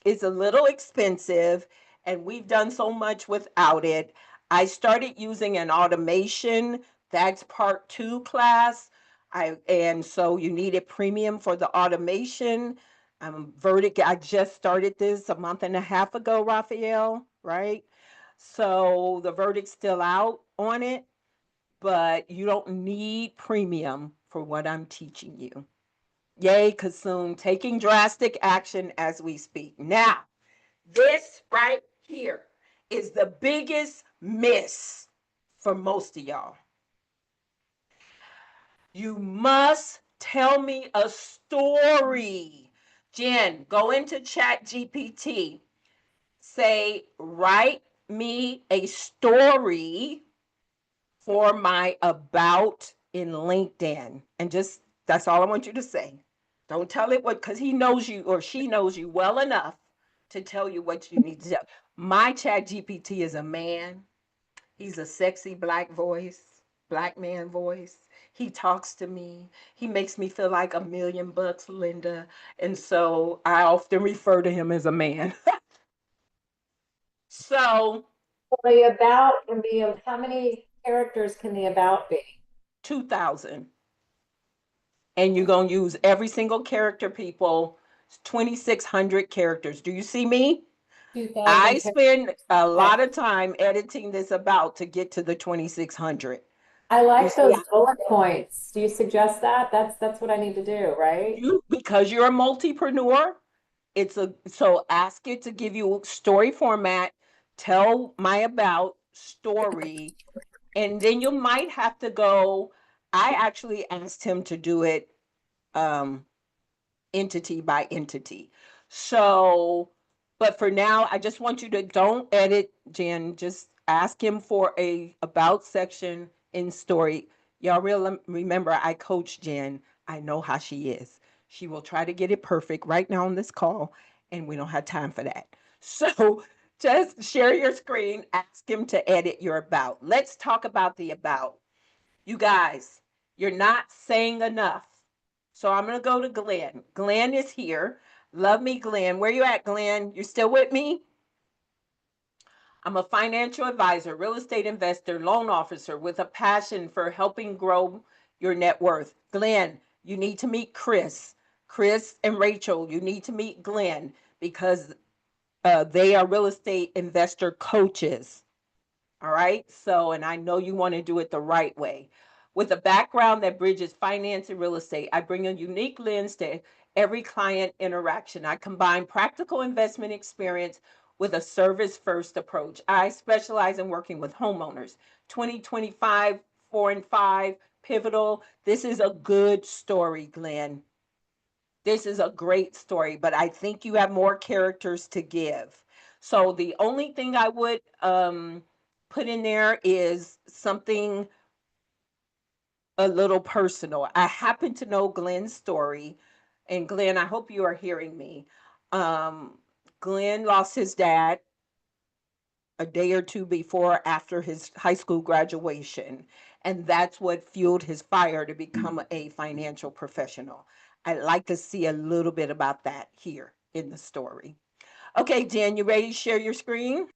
It's a little expensive and we've done so much without it. I started using an automation. That's part 2 class. And so you needed premium for the automation. Verdict, I just started this a month and a half ago, Raphael, right? So the verdict's still out on it, but you don't need premium for what I'm teaching you. Yay, consume, taking drastic action as we speak. Now, this right here is the biggest miss for most of y'all. You must tell me a story. Jen, go into Chat GPT. Say, write me a story for my about in LinkedIn. And just, that's all I want you to say. Don't tell it what, because he knows you or she knows you well enough to tell you what you need to tell. My Chat GPT is a man. He's a sexy black voice. Black man voice. He talks to me. He makes me feel like $1 million, Linda. And so I often refer to him as a man. So The about can be, how many characters can the about be? 2,000. And you're going to use every single character, people. 2,600 characters. Do you see me? 2,000 I characters. spend a Okay. lot of time editing this about to get to the 2,600. I You like see, those bullet points. Do you suggest that? That's what I need to do, right? because you're a multipreneur, so ask it to give you story format, tell my about story, and then you might have to go. I actually asked him to do it um entity by entity. So, but for now, I just want you to don't edit, Jen. Just ask him for a about section in story. Y'all remember I coach Jen. I know how she is. She will try to get it perfect right now on this call, and we don't have time for that. So just share your screen, ask him to edit your about. Let's talk about the about. You guys, you're not saying enough. So I'm going to go to Glenn. Glenn is here. Love me, Glenn. Where you at, Glenn? You still with me? I'm a financial advisor, real estate investor, loan officer with a passion for helping grow your net worth. Glenn, you need to meet Chris. Chris and Rachel, you need to meet Glenn because they are real estate investor coaches. All right. So, and I know you want to do it the right way. With a background that bridges finance and real estate, I bring a unique lens to every client interaction. I combine practical investment experience with a service first approach. I specialize in working with homeowners. 2025, 4 and 5, pivotal. This is a good story, Glenn. This is a great story, but I think you have more characters to give. So the only thing I would put in there is something a little personal. I happen to know Glenn's story, and Glenn, I hope you are hearing me. Um, Glenn lost his dad a day or two before or after his high school graduation. And that's what fueled his fire to become a financial professional. I'd like to see a little bit about that here in the story. Okay, Jen, you ready to share your screen?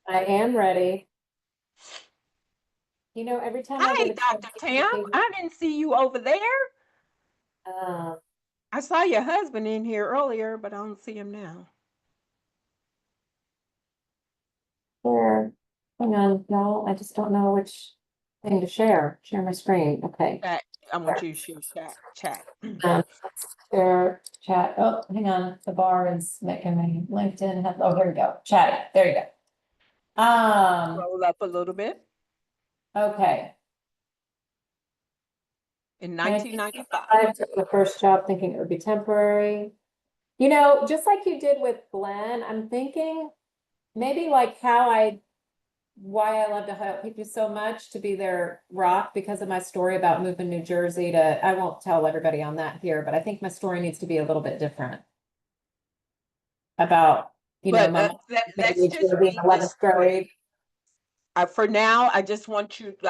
I am ready. You know, every time I get Hi, a chance Dr. to Tam. see, I didn't see you over there. uh, I saw your husband in here earlier, but I don't see him now. share. Hang on, y'all. I just don't know which thing to share. Share my screen. Okay. Chat. I want you to share chat. Um, share chat. Oh, hang on. The bar is making me LinkedIn. Oh, here we go. Chatting. There you go. Roll up a little bit. Okay. In I 1995. took the first job thinking it would be temporary. You know, just like you did with Glenn, I'm thinking maybe like why I love to help people so much to be their rock because of my story about moving New Jersey to, I won't tell everybody on that here, but I think my story needs to be a little bit different about, But my mom moving to let's New just Jersey in read this 11th story. grade. For now, I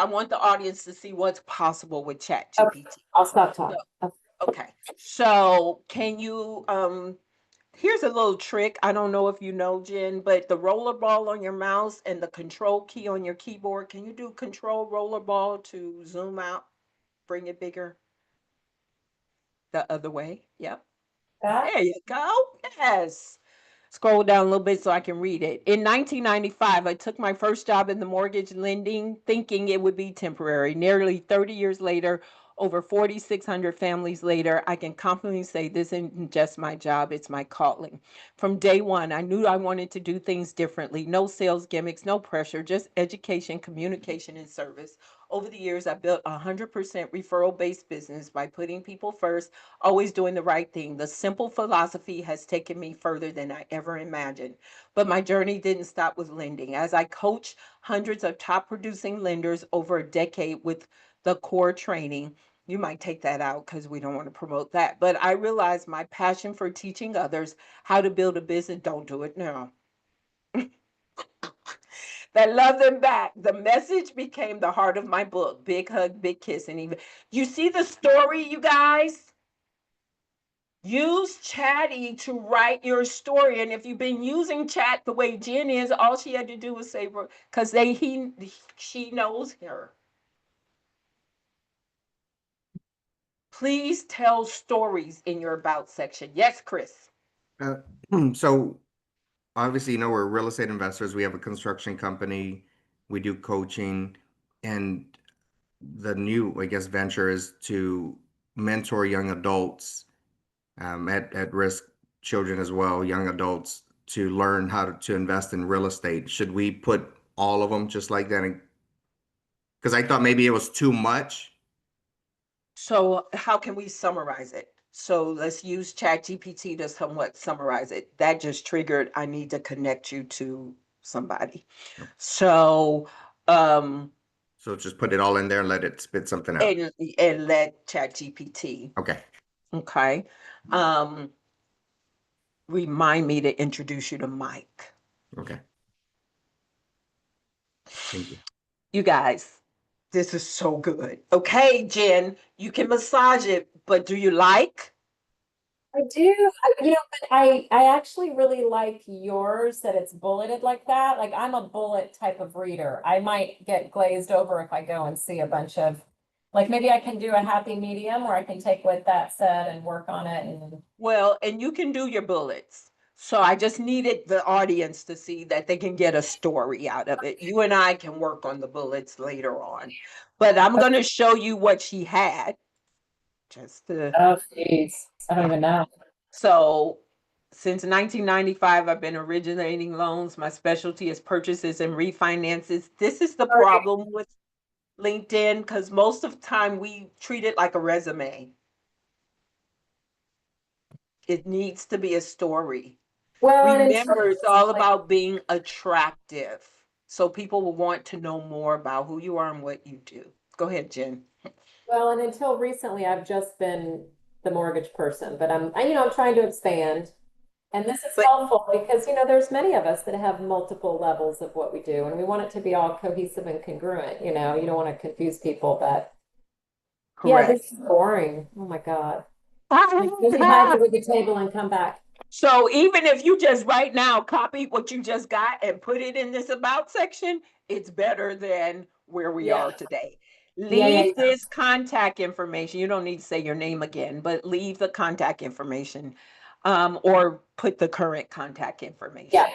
want the audience to see what's possible with Chat Okay, GPT. I'll stop So, talking. okay. So can you, here's a little trick. I don't know if you know, Jen, but the roller ball on your mouse and the control key on your keyboard, can you do control roller ball to zoom out, bring it bigger the other way? Yep. That, There you go. Yes. Scroll down a little bit so I can read it. In 1995, I took my first job in the mortgage lending, thinking it would be temporary. Nearly 30 years later, over 4,600 families later, I can confidently say this isn't just my job, it's my calling. From day one, I knew I wanted to do things differently. No sales gimmicks, no pressure, just education, communication, and service. Over the years, I built a 100% referral based business by putting people first, always doing the right thing. The simple philosophy has taken me further than I ever imagined. But my journey didn't stop with lending. As I coach hundreds of top producing lenders over a decade with the core training, you might take that out because we don't want to promote that. But I realized my passion for teaching others how to build a business, don't do it now. that love them back. The message became the heart of my book. Big hug, big kiss, and even you see the story, you guys. Use Chatty to write your story, and if you've been using Chat the way Jen is, all she had to do was say, because she knows her. Please tell stories in your about section. Yes, Chris. So obviously, we're real estate investors. We have a construction company. We do coaching, and the new, I guess, venture is to mentor young adults, at risk children as well, young adults, to learn how to invest in real estate. Should we put all of them just like that? Because I thought maybe it was too much. So how can we summarize it? So let's use ChatGPT to somewhat summarize it. That just triggered, I need to connect you to somebody. So So just put it all in there and let it spit something out. and let ChatGPT. Okay. Okay. Remind me to introduce you to Mike. Okay. Thank you. You guys, this is so good. Okay, Jen, you can massage it, but do you like? I do, but I actually really like yours that it's bulleted like that. Like I'm a bullet type of reader. I might get glazed over if I go and see a bunch of, like maybe I can do a happy medium where I can take what that said and work on it and. Well, and you can do your bullets. So I just needed the audience to see that they can get a story out of it. You and I can work on the bullets later on. But I'm going to show you what she had. Just to. Oh, jeez. I don't even know. So since 1995, I've been originating loans. My specialty is purchases and refinances. This is the problem with LinkedIn because most of the time we treat it like a resume. It needs to be a story. Well, Remember, it's all about being attractive. So people will want to know more about who you are and what you do. Go ahead, Jen. well, and until recently, I've just been the mortgage person, but I'm trying to expand. And this is But helpful because, there's many of us that have multiple levels of what we do, and we want it to be all cohesive and congruent. You don't want to confuse people, but yeah, correct. this is boring. Oh my God. Like, really hide under the table and come back. So even if you just right now copy what you just got and put it in this about section, it's better than where we Yeah. are today. Yeah, Leave this contact information. You don't need to say your name again, but leave the contact information, or put the current contact information. Yeah.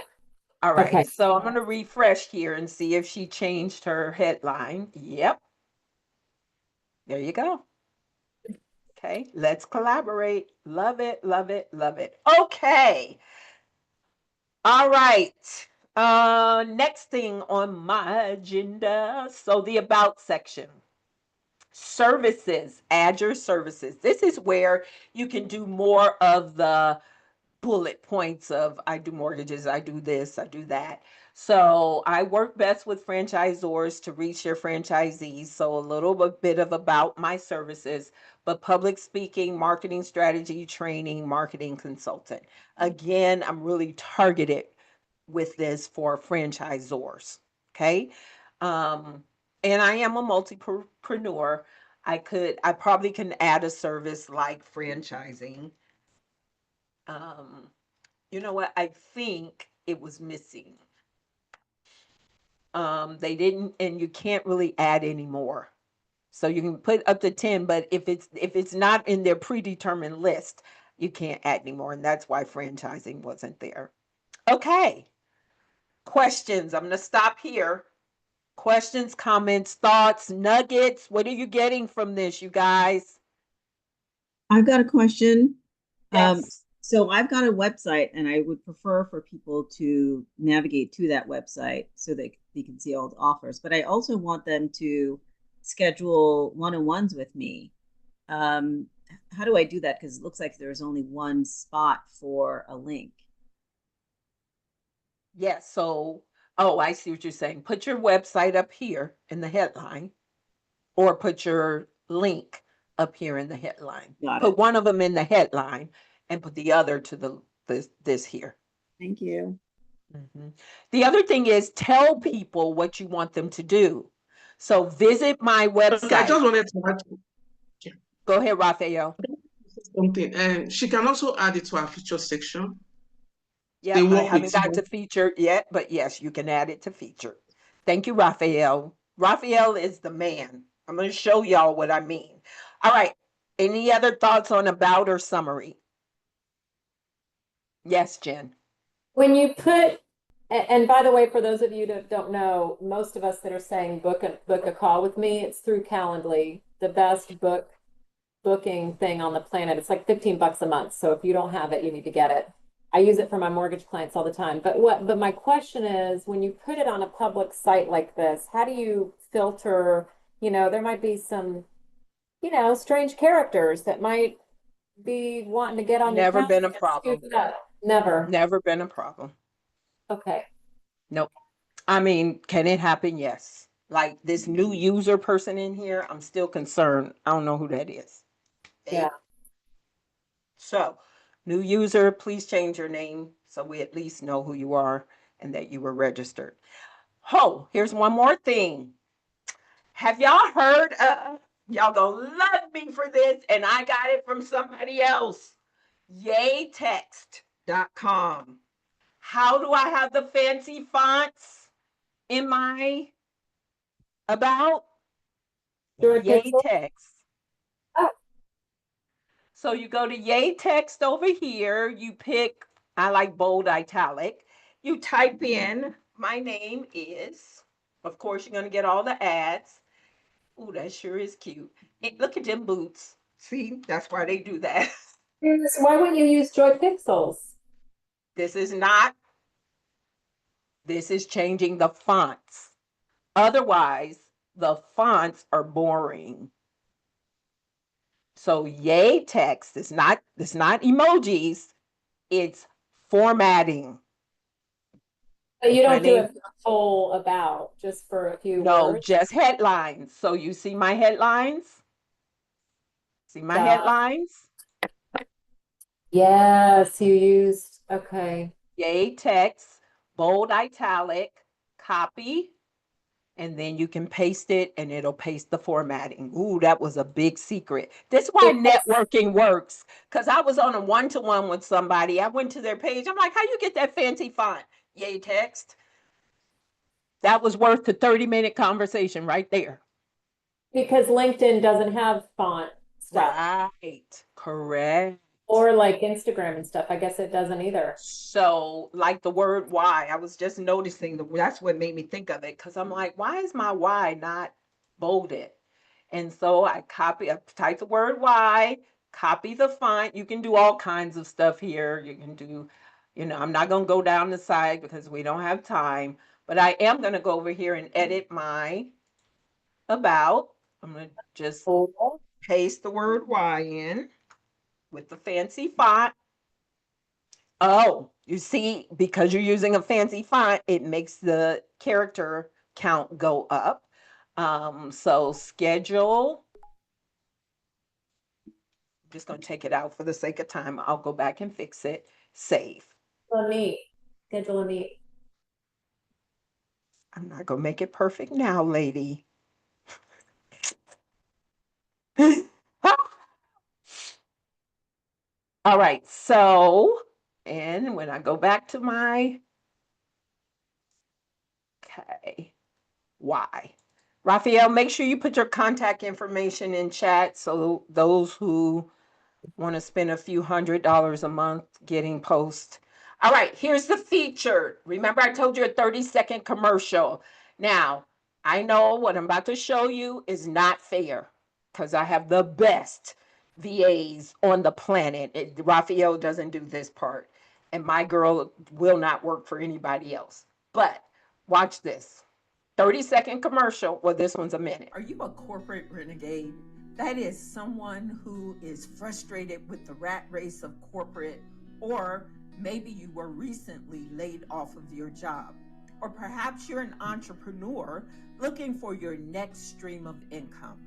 All right. Okay. So I'm going to refresh here and see if she changed her headline. Yep. There you go. Okay. Let's collaborate. Love it. Love it. Love it. Okay. All right. Next thing on my agenda. So the about section. Services. Add your services. This is where you can do more of the bullet points of I do mortgages, I do this, I do that. So I work best with franchisors to reach their franchisees. So a little bit of about my services, but public speaking, marketing strategy, training, marketing consultant. Again, I'm really targeted with this for franchisors. Okay. And I am a multipreneur. I probably can add a service like franchising. You know what? I think it was missing. They didn't, and you can't really add any more. So you can put up to 10, but if it's not in their predetermined list, you can't add anymore. And that's why franchising wasn't there. Okay. Questions. I'm gonna stop here. Questions, comments, thoughts, nuggets. What are you getting from this, you guys? I've got a question. Yes. So I've got a website, and I would prefer for people to navigate to that website so that they can see all the offers. But I also want them to schedule one-on-ones with me. How do I do that? Because it looks like there's only one spot for a link. Yes. So, oh, I see what you're saying. Put your website up here in the headline, or put your link up here in the headline. Got Put it. one of them in the headline and put the other to this here. Thank you. Mhm. The other thing is tell people what you want them to do. So visit my Okay, I website. just wanted to add Go ahead, Raphael. something, and she can also add it to our feature section. They Yep, I work haven't with got to you. feature yet, but yes, you can add it to feature. Thank you, Raphael. Raphael is the man. I'm going to show y'all what I mean. All right. Any other thoughts on about or summary? Yes, Jen. When you put, and by the way, for those of you that don't know, most of us that are saying book a call with me, it's through Calendly, the best booking thing on the planet. It's like 15 bucks a month. So if you don't have it, you need to get it. I use it for my mortgage clients all the time. But my question is, when you put it on a public site like this, how do you filter, there might be some, strange characters that might be wanting to get on your Never calendar been a and problem. scoop it up. Never. Never been a problem. Okay. Nope. I mean, can it happen? Yes. Like this new user person in here, I'm still concerned. I don't know who that is. Yeah. So, new user, please change your name so we at least know who you are and that you were registered. Oh, here's one more thing. Have y'all heard of, y'all gonna love me for this, and I got it from somebody else. Yaytext.com. How do I have the fancy fonts in my about? Joy Pixel. Yaytext. Oh, So you go to Yaytext over here, you pick, I like bold italic. You type in, my name is, of course, you're going to get all the ads. Ooh, that sure is cute. Look at them boots. See, that's why they do that. yes. Why wouldn't you use Joy Pixels? This is not, this is changing the fonts. Otherwise, the fonts are boring. So Yaytext is not, it's not emojis, it's formatting. But you My don't do name, it for full about, just for a few no, words. just headlines. So you see my headlines? See my Got headlines? Yes, you used, okay. Yaytext, bold italic, copy, and then you can paste it and it'll paste the formatting. Ooh, that was a big secret. That's why Because networking works. Because I was on a one-to-one with somebody. I went to their page. I'm like, how you get that fancy font? Yaytext. That was worth the 30-minute conversation right there. because LinkedIn doesn't have font stuff, Right. Correct. or like Instagram and stuff. I guess it doesn't either. So, like the word why, I was just noticing that's what made me think of it because I'm like, why is my why not bolded? And so I type the word why, copy the font. You can do all kinds of stuff here. You can do, I'm not going to go down the side because we don't have time, but I am going to go over here and edit my about. I'm going to just Oh, paste the word why in with the fancy font. Oh, you see, because you're using a fancy font, it makes the character count go up. So schedule, I'm just going to take it out for the sake of time. I'll go back and fix it. Save. a meet. Schedule a meet. I'm not going to make it perfect now, lady. All right. So, and when I go back to my, okay, why? Raphael, make sure you put your contact information in chat so those who want to spend a few $100s a month getting posts. All right, here's the feature. Remember, I told you a 30-second commercial. Now, I know what I'm about to show you is not fair because I have the best VAs on the planet. Raphael doesn't do this part, and my girl will not work for anybody else. But watch this 30-second commercial. Well, this one's a minute. Are you a corporate renegade? That is someone who is frustrated with the rat race of corporate, or maybe you were recently laid off of your job. Or perhaps you're an entrepreneur looking for your next stream of income.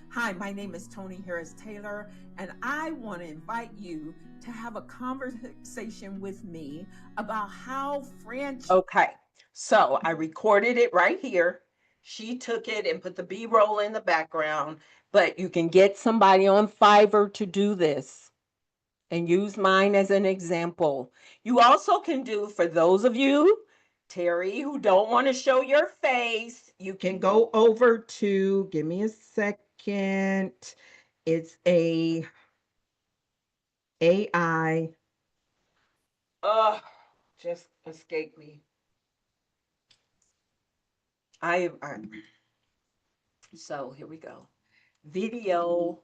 Hi, my name is Tony Harris Taylor, and I want to invite you to have a conversation with me about how franchise. Okay, so I recorded it right here. She took it and put the B-roll in the background, but you can get somebody on Fiverr to do this and use mine as an example. You also can do, for those of you, Terry, who don't want to show your face, you can go over to, give me a second. It's a AI. Just escaped me. So here we go. Video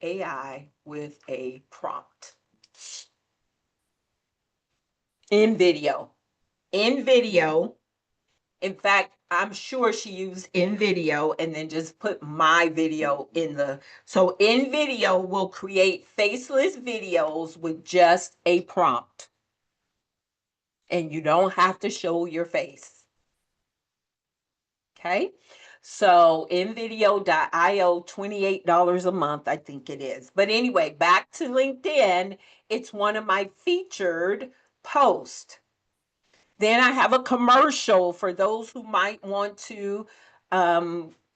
AI with a prompt. In video. In video. In fact, I'm sure she used in video and then just put my video in the. So in video will create faceless videos with just a prompt. And you don't have to show your face. Okay. So InVideo.io, $28 a month, I think it is. But anyway, back to LinkedIn. It's one of my featured posts. Then I have a commercial for those who might want to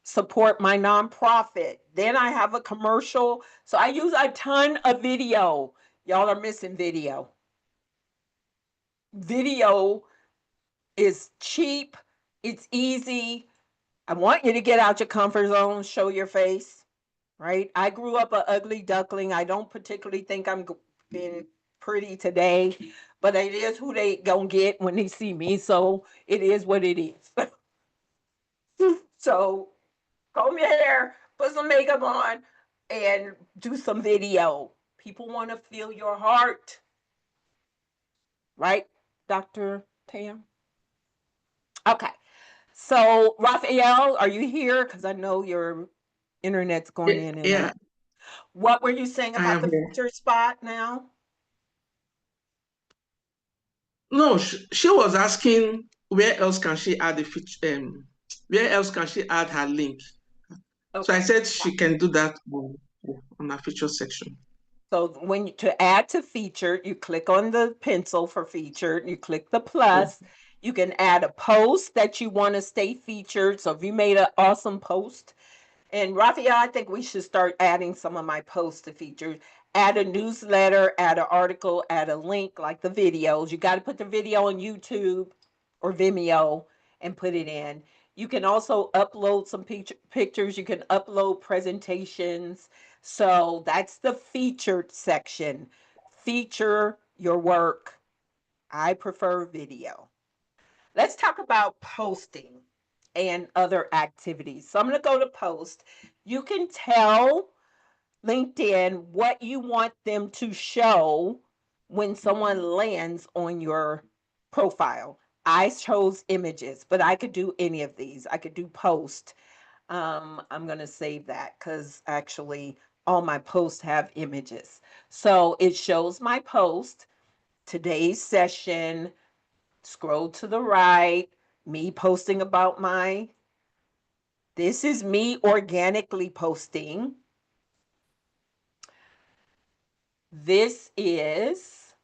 support my nonprofit. Then I have a commercial. So I use a ton of video. Y'all are missing video. Video is cheap. It's easy. I want you to get out your comfort zone, show your face, right? I grew up an ugly duckling. I don't particularly think I'm being pretty today, but it is who they gonna get when they see me. So it is what it is. So comb your hair, put some makeup on, and do some video. People want to feel your heart, right, Dr. Tam? Okay. So Raphael, are you here? Because I know your internet's going in and Yeah, out. What were you saying I about am the here. feature spot now? No, she was asking where else can she add the feature, where else can she add her link? So I Okay. said she can do that on her feature section. So to add to featured, you click on the pencil for featured, you click the Yeah. plus. You can add a post that you want to stay featured. So if you made an awesome post, and Raphael, I think we should start adding some of my posts to features. Add a newsletter, add an article, add a link like the videos. You got to put the video on YouTube or Vimeo and put it in. You can also upload some pictures. You can upload presentations. So that's the featured section. Feature your work. I prefer video. Let's talk about posting and other activities. So I'm going to go to post. You can tell LinkedIn what you want them to show when someone lands on your profile. I chose images, but I could do any of these. I could do post. I'm going to save that because actually all my posts have images. So it shows my post, today's session, scroll to the right, me posting about this is me organically posting. This is,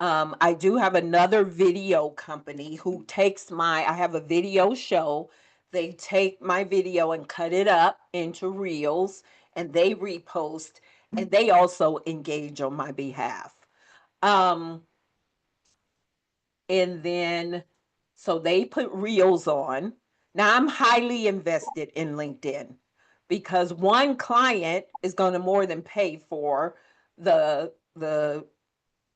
I do have another video company who takes I have a video show. They take my video and cut it up into reels and they repost and they also engage on my behalf. Um, and then so they put reels on. Now I'm highly invested in LinkedIn because one client is going to more than pay for the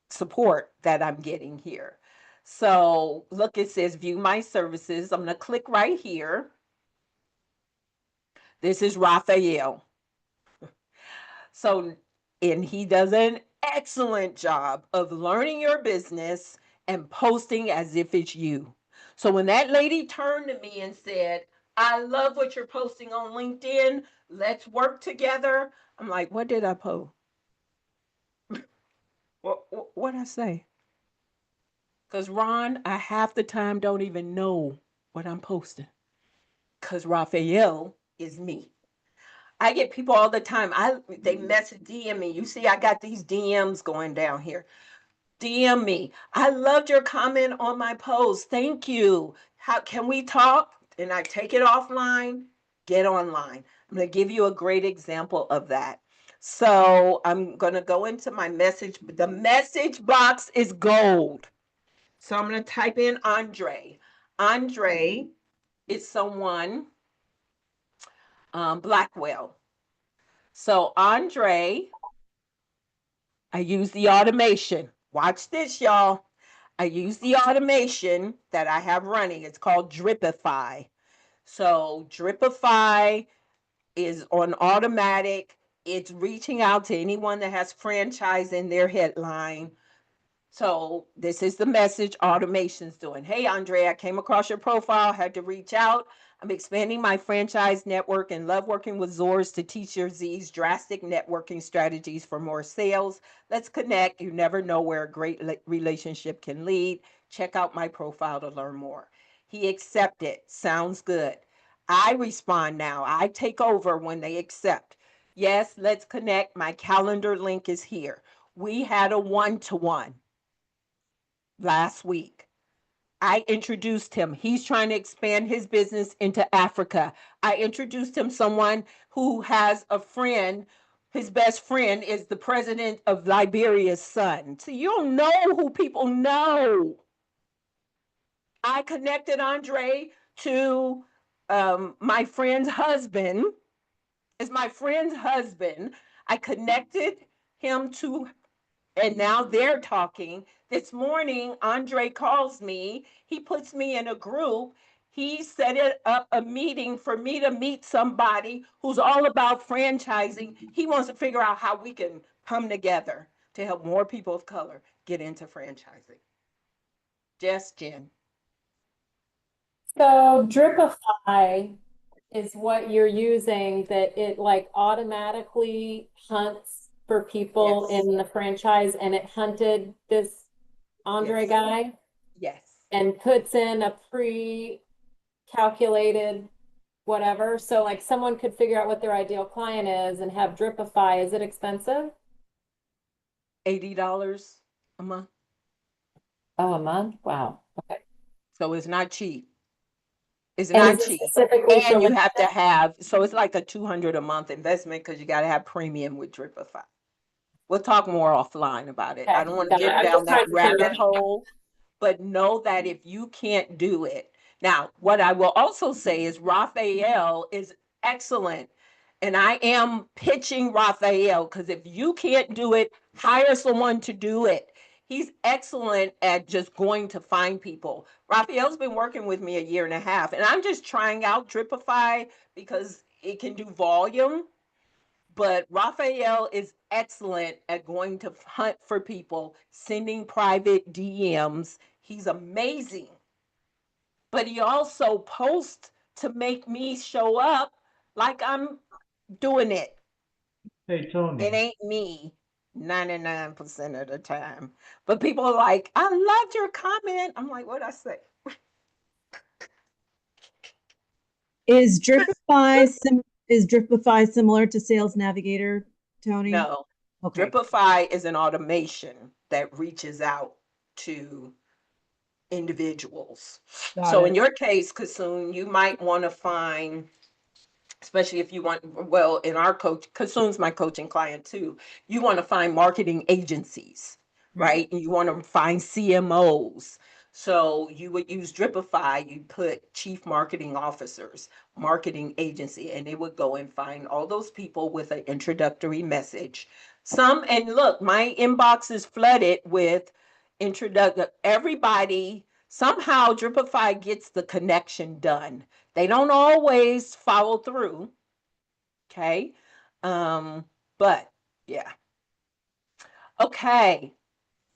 support that I'm getting here. So look, it says view my services. I'm going to click right here. This is Raphael. So, and he does an excellent job of learning your business and posting as if it's you. So when that lady turned to me and said, I love what you're posting on LinkedIn, let's work together. I'm like, what did I post? What I say? Because Ron, I half the time don't even know what I'm posting. Because Raphael is me. I get people all the time. They message DM me. You see, I got these DMs going down here. DM me. I loved your comment on my post. Thank you. How can we talk? And I take it offline, get online. I'm going to give you a great example of that. So I'm going to go into my message. The message box is gold. So I'm going to type in Andre. Andre is someone, Blackwell. So Andre, I use the automation. Watch this, y'all. I use the automation that I have running. It's called Dripify. So Dripify is on automatic. It's reaching out to anyone that has franchise in their headline. So this is the message automation's doing. Hey, Andre, I came across your profile, had to reach out. I'm expanding my franchise network and love working with Zors to teach your Z's drastic networking strategies for more sales. Let's connect. You never know where a great relationship can lead. Check out my profile to learn more. He accepted. Sounds good. I respond now. I take over when they accept. Yes, let's connect. My calendar link is here. We had a one-to-one last week. I introduced him. He's trying to expand his business into Africa. I introduced him someone who has a friend. His best friend is the president of Liberia's son. So you don't know who people know. I connected Andre to my friend's husband. Is my friend's husband. I connected him to, and now they're talking. This morning, Andre calls me. He puts me in a group. He set it up a meeting for me to meet somebody who's all about franchising. He wants to figure out how we can come together to help more people of color get into franchising. Just Jen. So Dripify is what you're using that it like automatically hunts for people Yes. in the franchise, and it hunted this Andre Yes. guy Yes. and puts in a pre-calculated whatever. So like someone could figure out what their ideal client is and have Dripify. Is it expensive? $80 a month. Oh, a month? Wow. Okay. So it's not cheap. It's And not is it cheap. specifically for And you have to LinkedIn? have, so it's like a $200 a month investment because you got to have premium with Dripify. We'll talk more offline about it. I Okay, don't want to got it. get I'm down just that trying to figure rabbit out. hole, but know that if you can't do it. Now, what I will also say is Raphael is excellent. And I am pitching Raphael because if you can't do it, hire someone to do it. He's excellent at just going to find people. Raphael's been working with me a year and a half, and I'm just trying out Dripify because it can do volume. But Raphael is excellent at going to hunt for people, sending private DMs. He's amazing. But he also posts to make me show up like I'm doing it. Hey, Tony. It ain't me 99% of the time. But people are like, I loved your comment. I'm like, what'd I say? Is Dripify similar to Sales Navigator, Tony? No. Okay. Dripify is an automation that reaches out to individuals. Got So in it. your case, Kasoon, you might want to find, especially if you want, well, in our coach, Kasoon's my coaching client too. You want to find marketing agencies, right? And you want to find CMOs. So you would use Dripify, you put chief marketing officers, marketing agency, and it would go and find all those people with an introductory message. Some, and look, my inbox is flooded with introduction. Everybody, somehow Dripify gets the connection done. They don't always follow through. Okay. But yeah. Okay.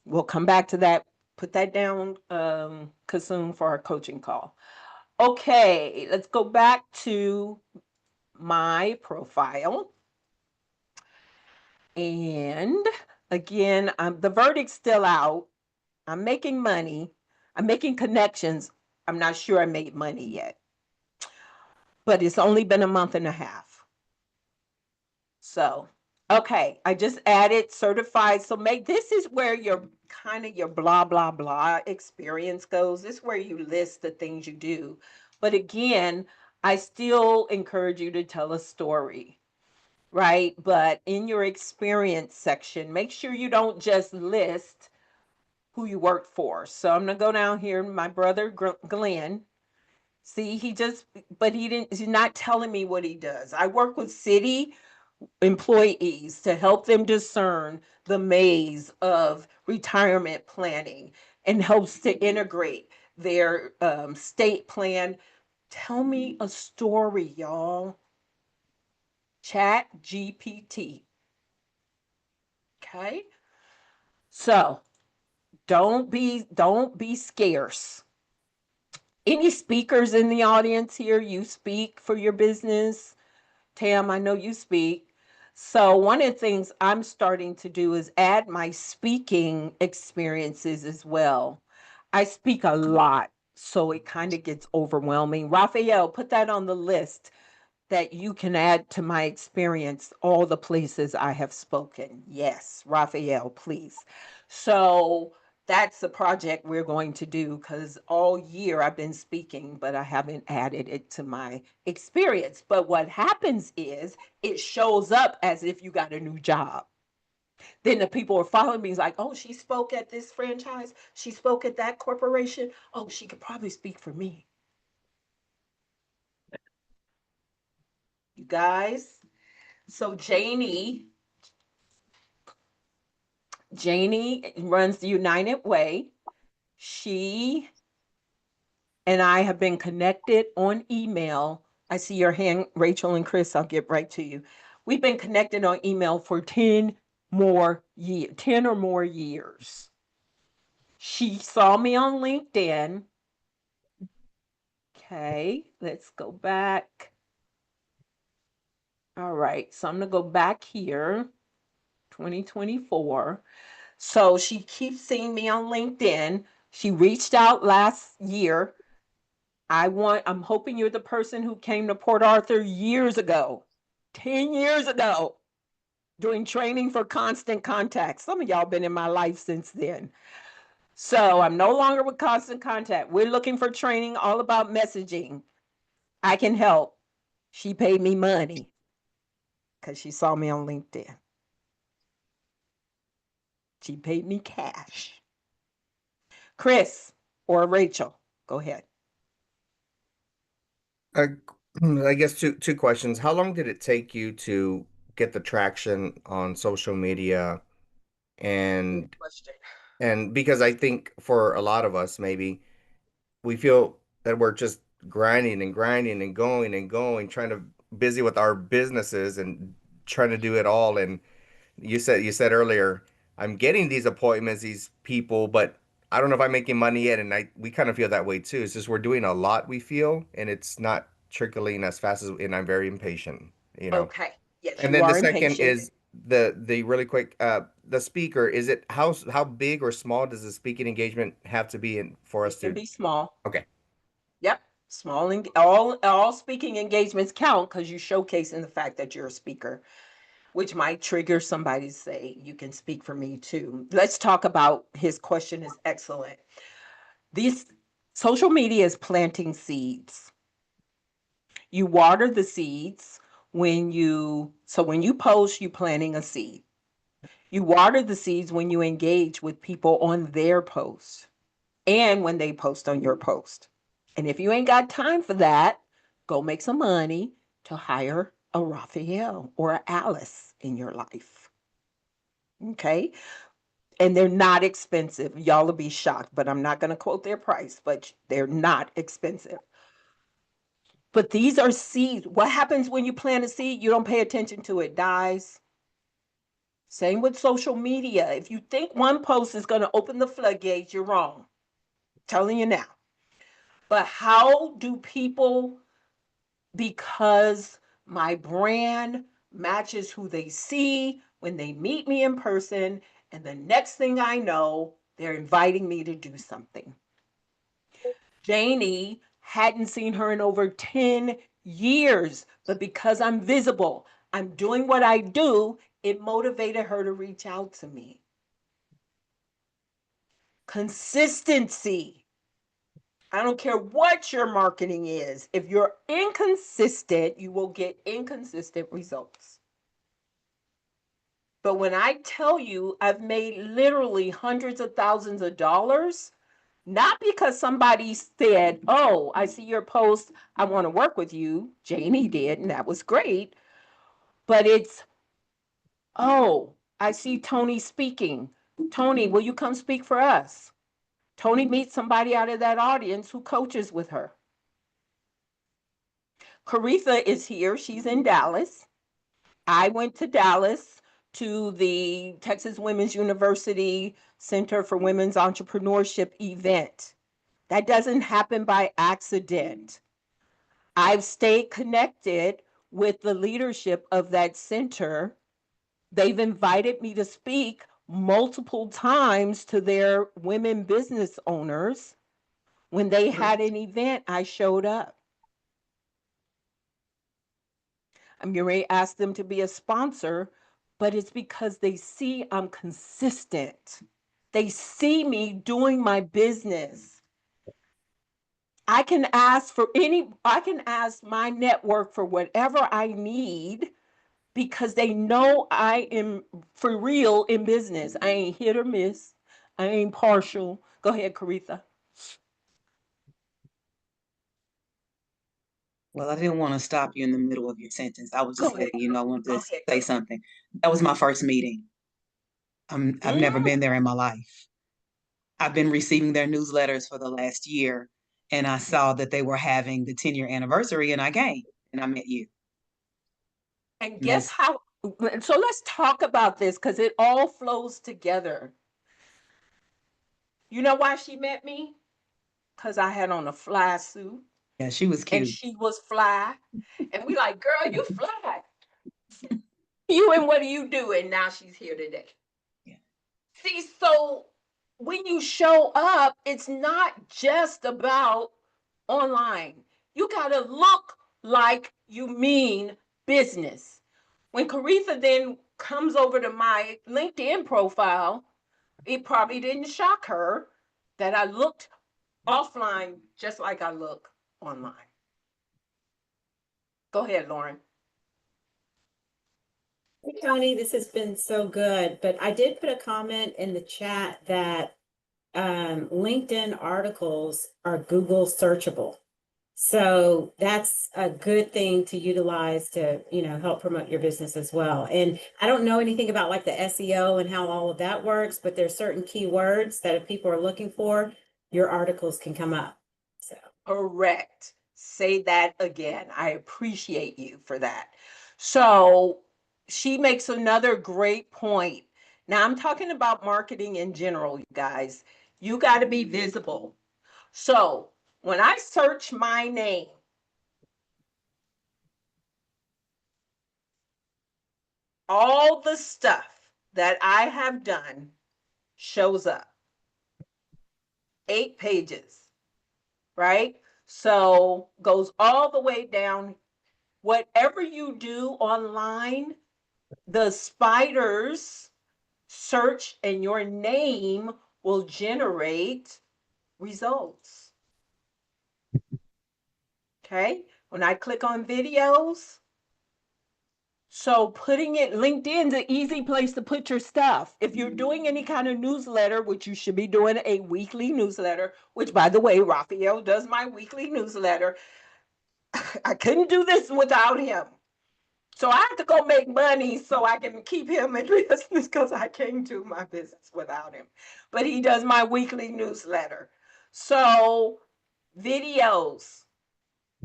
We'll come back to that. Put that down, Kasoon, for our coaching call. Okay, let's go back to my profile. And again, the verdict's still out. I'm making money. I'm making connections. I'm not sure I made money yet. But it's only been a month and a half. So, okay, I just added certified. So make this is where your kind of your blah blah blah experience goes. This is where you list the things you do. But again, I still encourage you to tell a story, right? But in your experience section, make sure you don't just list who you work for. So I'm gonna go down here. My brother Glenn. See, he just, but he didn't. He's not telling me what he does. I work with city employees to help them discern the maze of retirement planning and helps to integrate their state plan. Tell me a story, y'all. Chat GPT. Okay. So don't be scarce. Any speakers in the audience here? You speak for your business. Tam, I know you speak. So, one of the things I'm starting to do is add my speaking experiences as well. I speak a lot, so it kind of gets overwhelming. Raphael, put that on the list that you can add to my experience all the places I have spoken. Yes, Raphael, please. So that's the project we're going to do because all year I've been speaking, but I haven't added it to my experience. But what happens is it shows up as if you got a new job. Then the people are following me, is like, oh, she spoke at this franchise, she spoke at that corporation. Oh, she could probably speak for me. You guys, so Janie runs the United Way. She and I have been connected on email. I see your hand, Rachel and Chris. I'll get right to you. We've been connected on email for 10 10 or more years. She saw me on LinkedIn. Okay, let's go back. All right, so I'm going to go back here, 2024. So she keeps seeing me on LinkedIn. She reached out last year. I'm hoping you're the person who came to Port Arthur years ago, 10 years ago, doing training for constant contact. Some of y'all been in my life since then. So I'm no longer with Constant Contact. We're looking for training all about messaging. I can help. She paid me money because she saw me on LinkedIn. She paid me cash. Chris or Rachel, go ahead. Uh, I guess two questions. How long did it take you to get the traction on social media? Good And question. and because I think for a lot of us, maybe we feel that we're just grinding and grinding and going, trying to busy with our businesses and trying to do it all. And you said earlier, I'm getting these appointments, these people, but I don't know if I'm making money yet. And we kind of feel that way too. It's just we're doing a lot, we feel, and it's not trickling as fast as, and I'm very impatient, you know. Okay. Yes, And you then the are second impatient. is the really quick the speaker, is it how big or small does the speaking engagement have to be in for us It can to be small. okay. Yep. Small and all speaking engagements count because you're showcasing the fact that you're a speaker, which might trigger somebody to say, you can speak for me too. Let's talk about his question is excellent. This social media is planting seeds. You water the seeds when you post, you're planting a seed. You water the seeds when you engage with people on their posts and when they post on your post. And if you ain't got time for that, go make some money to hire a Raphael or a Alice in your life. Okay. And they're not expensive. Y'all will be shocked, but I'm not going to quote their price, but they're not expensive. But these are seeds. What happens when you plant a seed? You don't pay attention to it, dies. Same with social media. If you think one post is going to open the floodgates, you're wrong. I'm telling you now. But how do people, because my brand matches who they see when they meet me in person, and the next thing I know, they're inviting me to do something. Janie hadn't seen her in over 10 years, but because I'm visible, I'm doing what I do, it motivated her to reach out to me. Consistency. I don't care what your marketing is. If you're inconsistent, you will get inconsistent results. But when I tell you I've made literally hundreds of thousands of dollars, not because somebody said, oh, I see your post, I want to work with you. Janie did, and that was great. But it's, oh, I see Tony speaking. Tony, will you come speak for us? Tony meets somebody out of that audience who coaches with her. Caritha is here. She's in Dallas. I went to Dallas to the Texas Women's University Center for Women's Entrepreneurship event. That doesn't happen by accident. I've stayed connected with the leadership of that center. They've invited me to speak multiple times to their women business owners. When they had an event, I showed up. I'm getting ready to ask them to be a sponsor, but it's because they see I'm consistent. They see me doing my business. I can ask my network for whatever I need because they know I am for real in business. I ain't hit or miss. I ain't partial. Go ahead, Caritha. Well, I didn't want to stop you in the middle of your sentence. I was Go just ahead. letting you know I wanted Go to ahead. say something. That was my first meeting. I've never been there in my life. I've been receiving their newsletters for the last year, and I saw that they were having the 10-year anniversary, and I came and I met you. And guess how? So let's talk about this because it all flows together. You know why she met me? Because I had on a fly suit Yeah, she was and cute. she was fly. And we like, girl, you fly. You and what are you doing? Now she's here today. Yeah. See, so when you show up, it's not just about online. You got to look like you mean business. When Caritha then comes over to my LinkedIn profile, it probably didn't shock her that I looked offline just like I look online. Go ahead, Lauren. Hey, Tony, this has been so good, but I did put a comment in the chat that LinkedIn articles are Google searchable. So that's a good thing to utilize to, help promote your business as well. And I don't know anything about like the SEO and how all of that works, but there's certain keywords that if people are looking for, your articles can come up. So Correct. Say that again. I appreciate you for that. So she makes another great point. Now I'm talking about marketing in general, you guys. You got to be visible. So when I search my name, all the stuff that I have done shows up. 8 pages, right? So goes all the way down. Whatever you do online, the spiders search and your name will generate results. Okay. When I click on videos, so putting it, LinkedIn's an easy place to put your stuff. If you're doing any kind of newsletter, which you should be doing a weekly newsletter, which by the way, Raphael does my weekly newsletter. I couldn't do this without him. So I have to go make money so I can keep him in business because I can't do my business without him. But he does my weekly newsletter. So videos,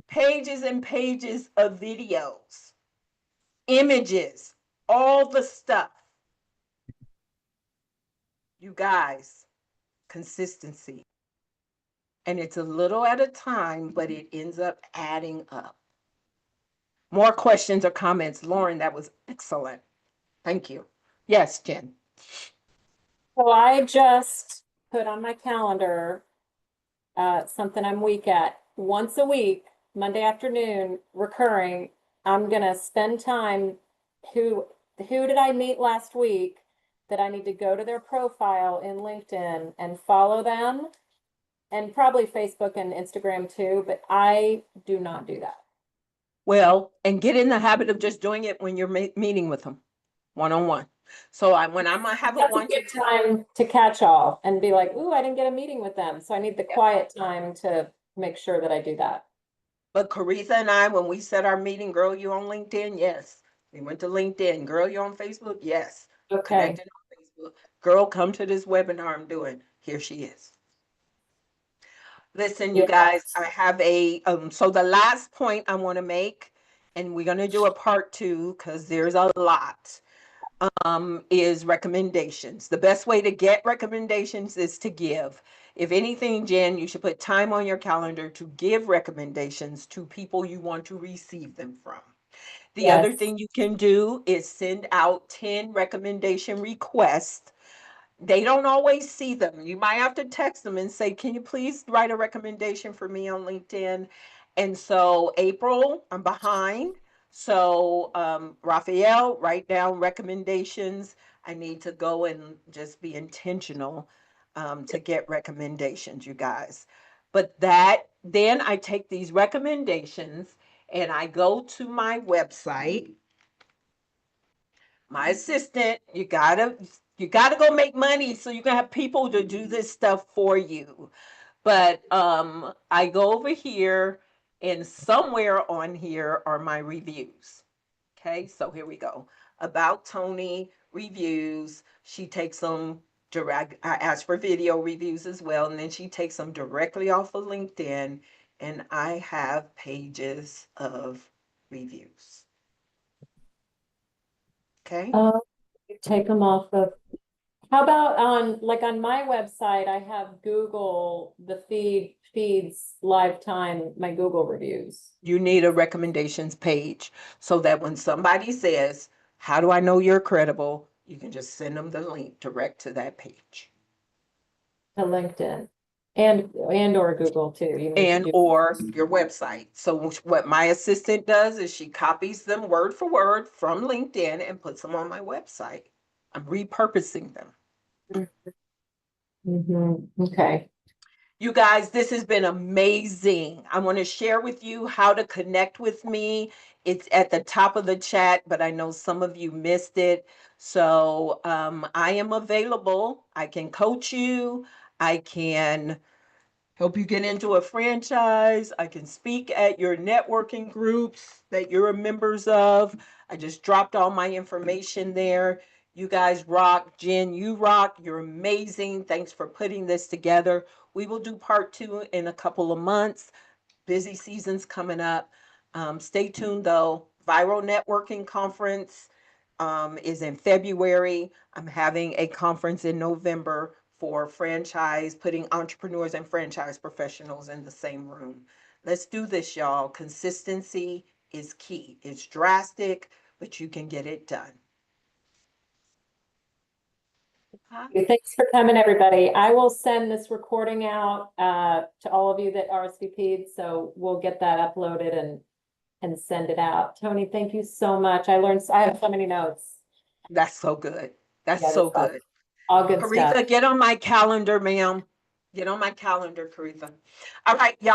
pages and pages of videos, images, all the stuff. You guys, consistency. And it's a little at a time, but it ends up adding up. More questions or comments? Lauren, that was excellent. Thank you. Yes, Jen. So I just put on my calendar something I'm weak at. Once a week, Monday afternoon, recurring, I'm gonna spend time who did I meet last week that I need to go to their profile in LinkedIn and follow them, and probably Facebook and Instagram too, but I do not do that. Well, and get in the habit of just doing it when you're meeting with them one-on-one. So when I'm gonna have a That's a one good time to catch all and be like, ooh, I didn't get a meeting with them. So I need the quiet time to make sure that I do that. But Caritha and I, when we set our meeting, girl, you on LinkedIn? Yes. We went to LinkedIn. Girl, you on Facebook? Yes. Okay. Connected on Facebook. Girl, come to this webinar I'm doing. Here she is. Listen, you guys, I have so the last point I want to make, and we're going to do a part 2 because there's a lot, is recommendations. The best way to get recommendations is to give. If anything, Jen, you should put time on your calendar to give recommendations to people you want to receive them from. The other thing you can do is send out 10 recommendation requests. They don't always see them. You might have to text them and say, can you please write a recommendation for me on LinkedIn? And so, April, I'm behind. So, Raphael, write down recommendations. I need to go and just be intentional to get recommendations, you guys. But then I take these recommendations and I go to my website. My assistant, you gotta go make money so you can have people to do this stuff for you. But I go over here, and somewhere on here are my reviews. Okay, so here we go. About Tony reviews. She takes them direct. I ask for video reviews as well, and then she takes them directly off of LinkedIn, and I have pages of reviews. Okay. Take them off of. How about on my website, I have Google, the feeds lifetime, my Google reviews. You need a recommendations page so that when somebody says, how do I know you're credible? You can just send them the link direct to that page. To LinkedIn and or Google too. You need And to do or your website. So what my assistant does is she copies them word for word from LinkedIn and puts them on my website. I'm repurposing them. Okay. You guys, this has been amazing. I want to share with you how to connect with me. It's at the top of the chat, but I know some of you missed it. So I am available. I can coach you. I can help you get into a franchise. I can speak at your networking groups that you're members of. I just dropped all my information there. You guys rock. Jen, you rock. You're amazing. Thanks for putting this together. We will do part 2 in a couple of months. Busy season's coming up. Stay tuned though. Viral Networking Conference is in February. I'm having a conference in November for putting entrepreneurs and franchise professionals in the same room. Let's do this, y'all. Consistency is key. It's drastic, but you can get it done. Thanks for coming, everybody. I will send this recording out to all of you that RSVP'd, so we'll get that uploaded and send it out. Tony, thank you so much. I have so many notes. That's so good. That's so good. All good stuff. Caritha, get on my calendar, ma'am. Get on my calendar, Caritha. All right, y'all.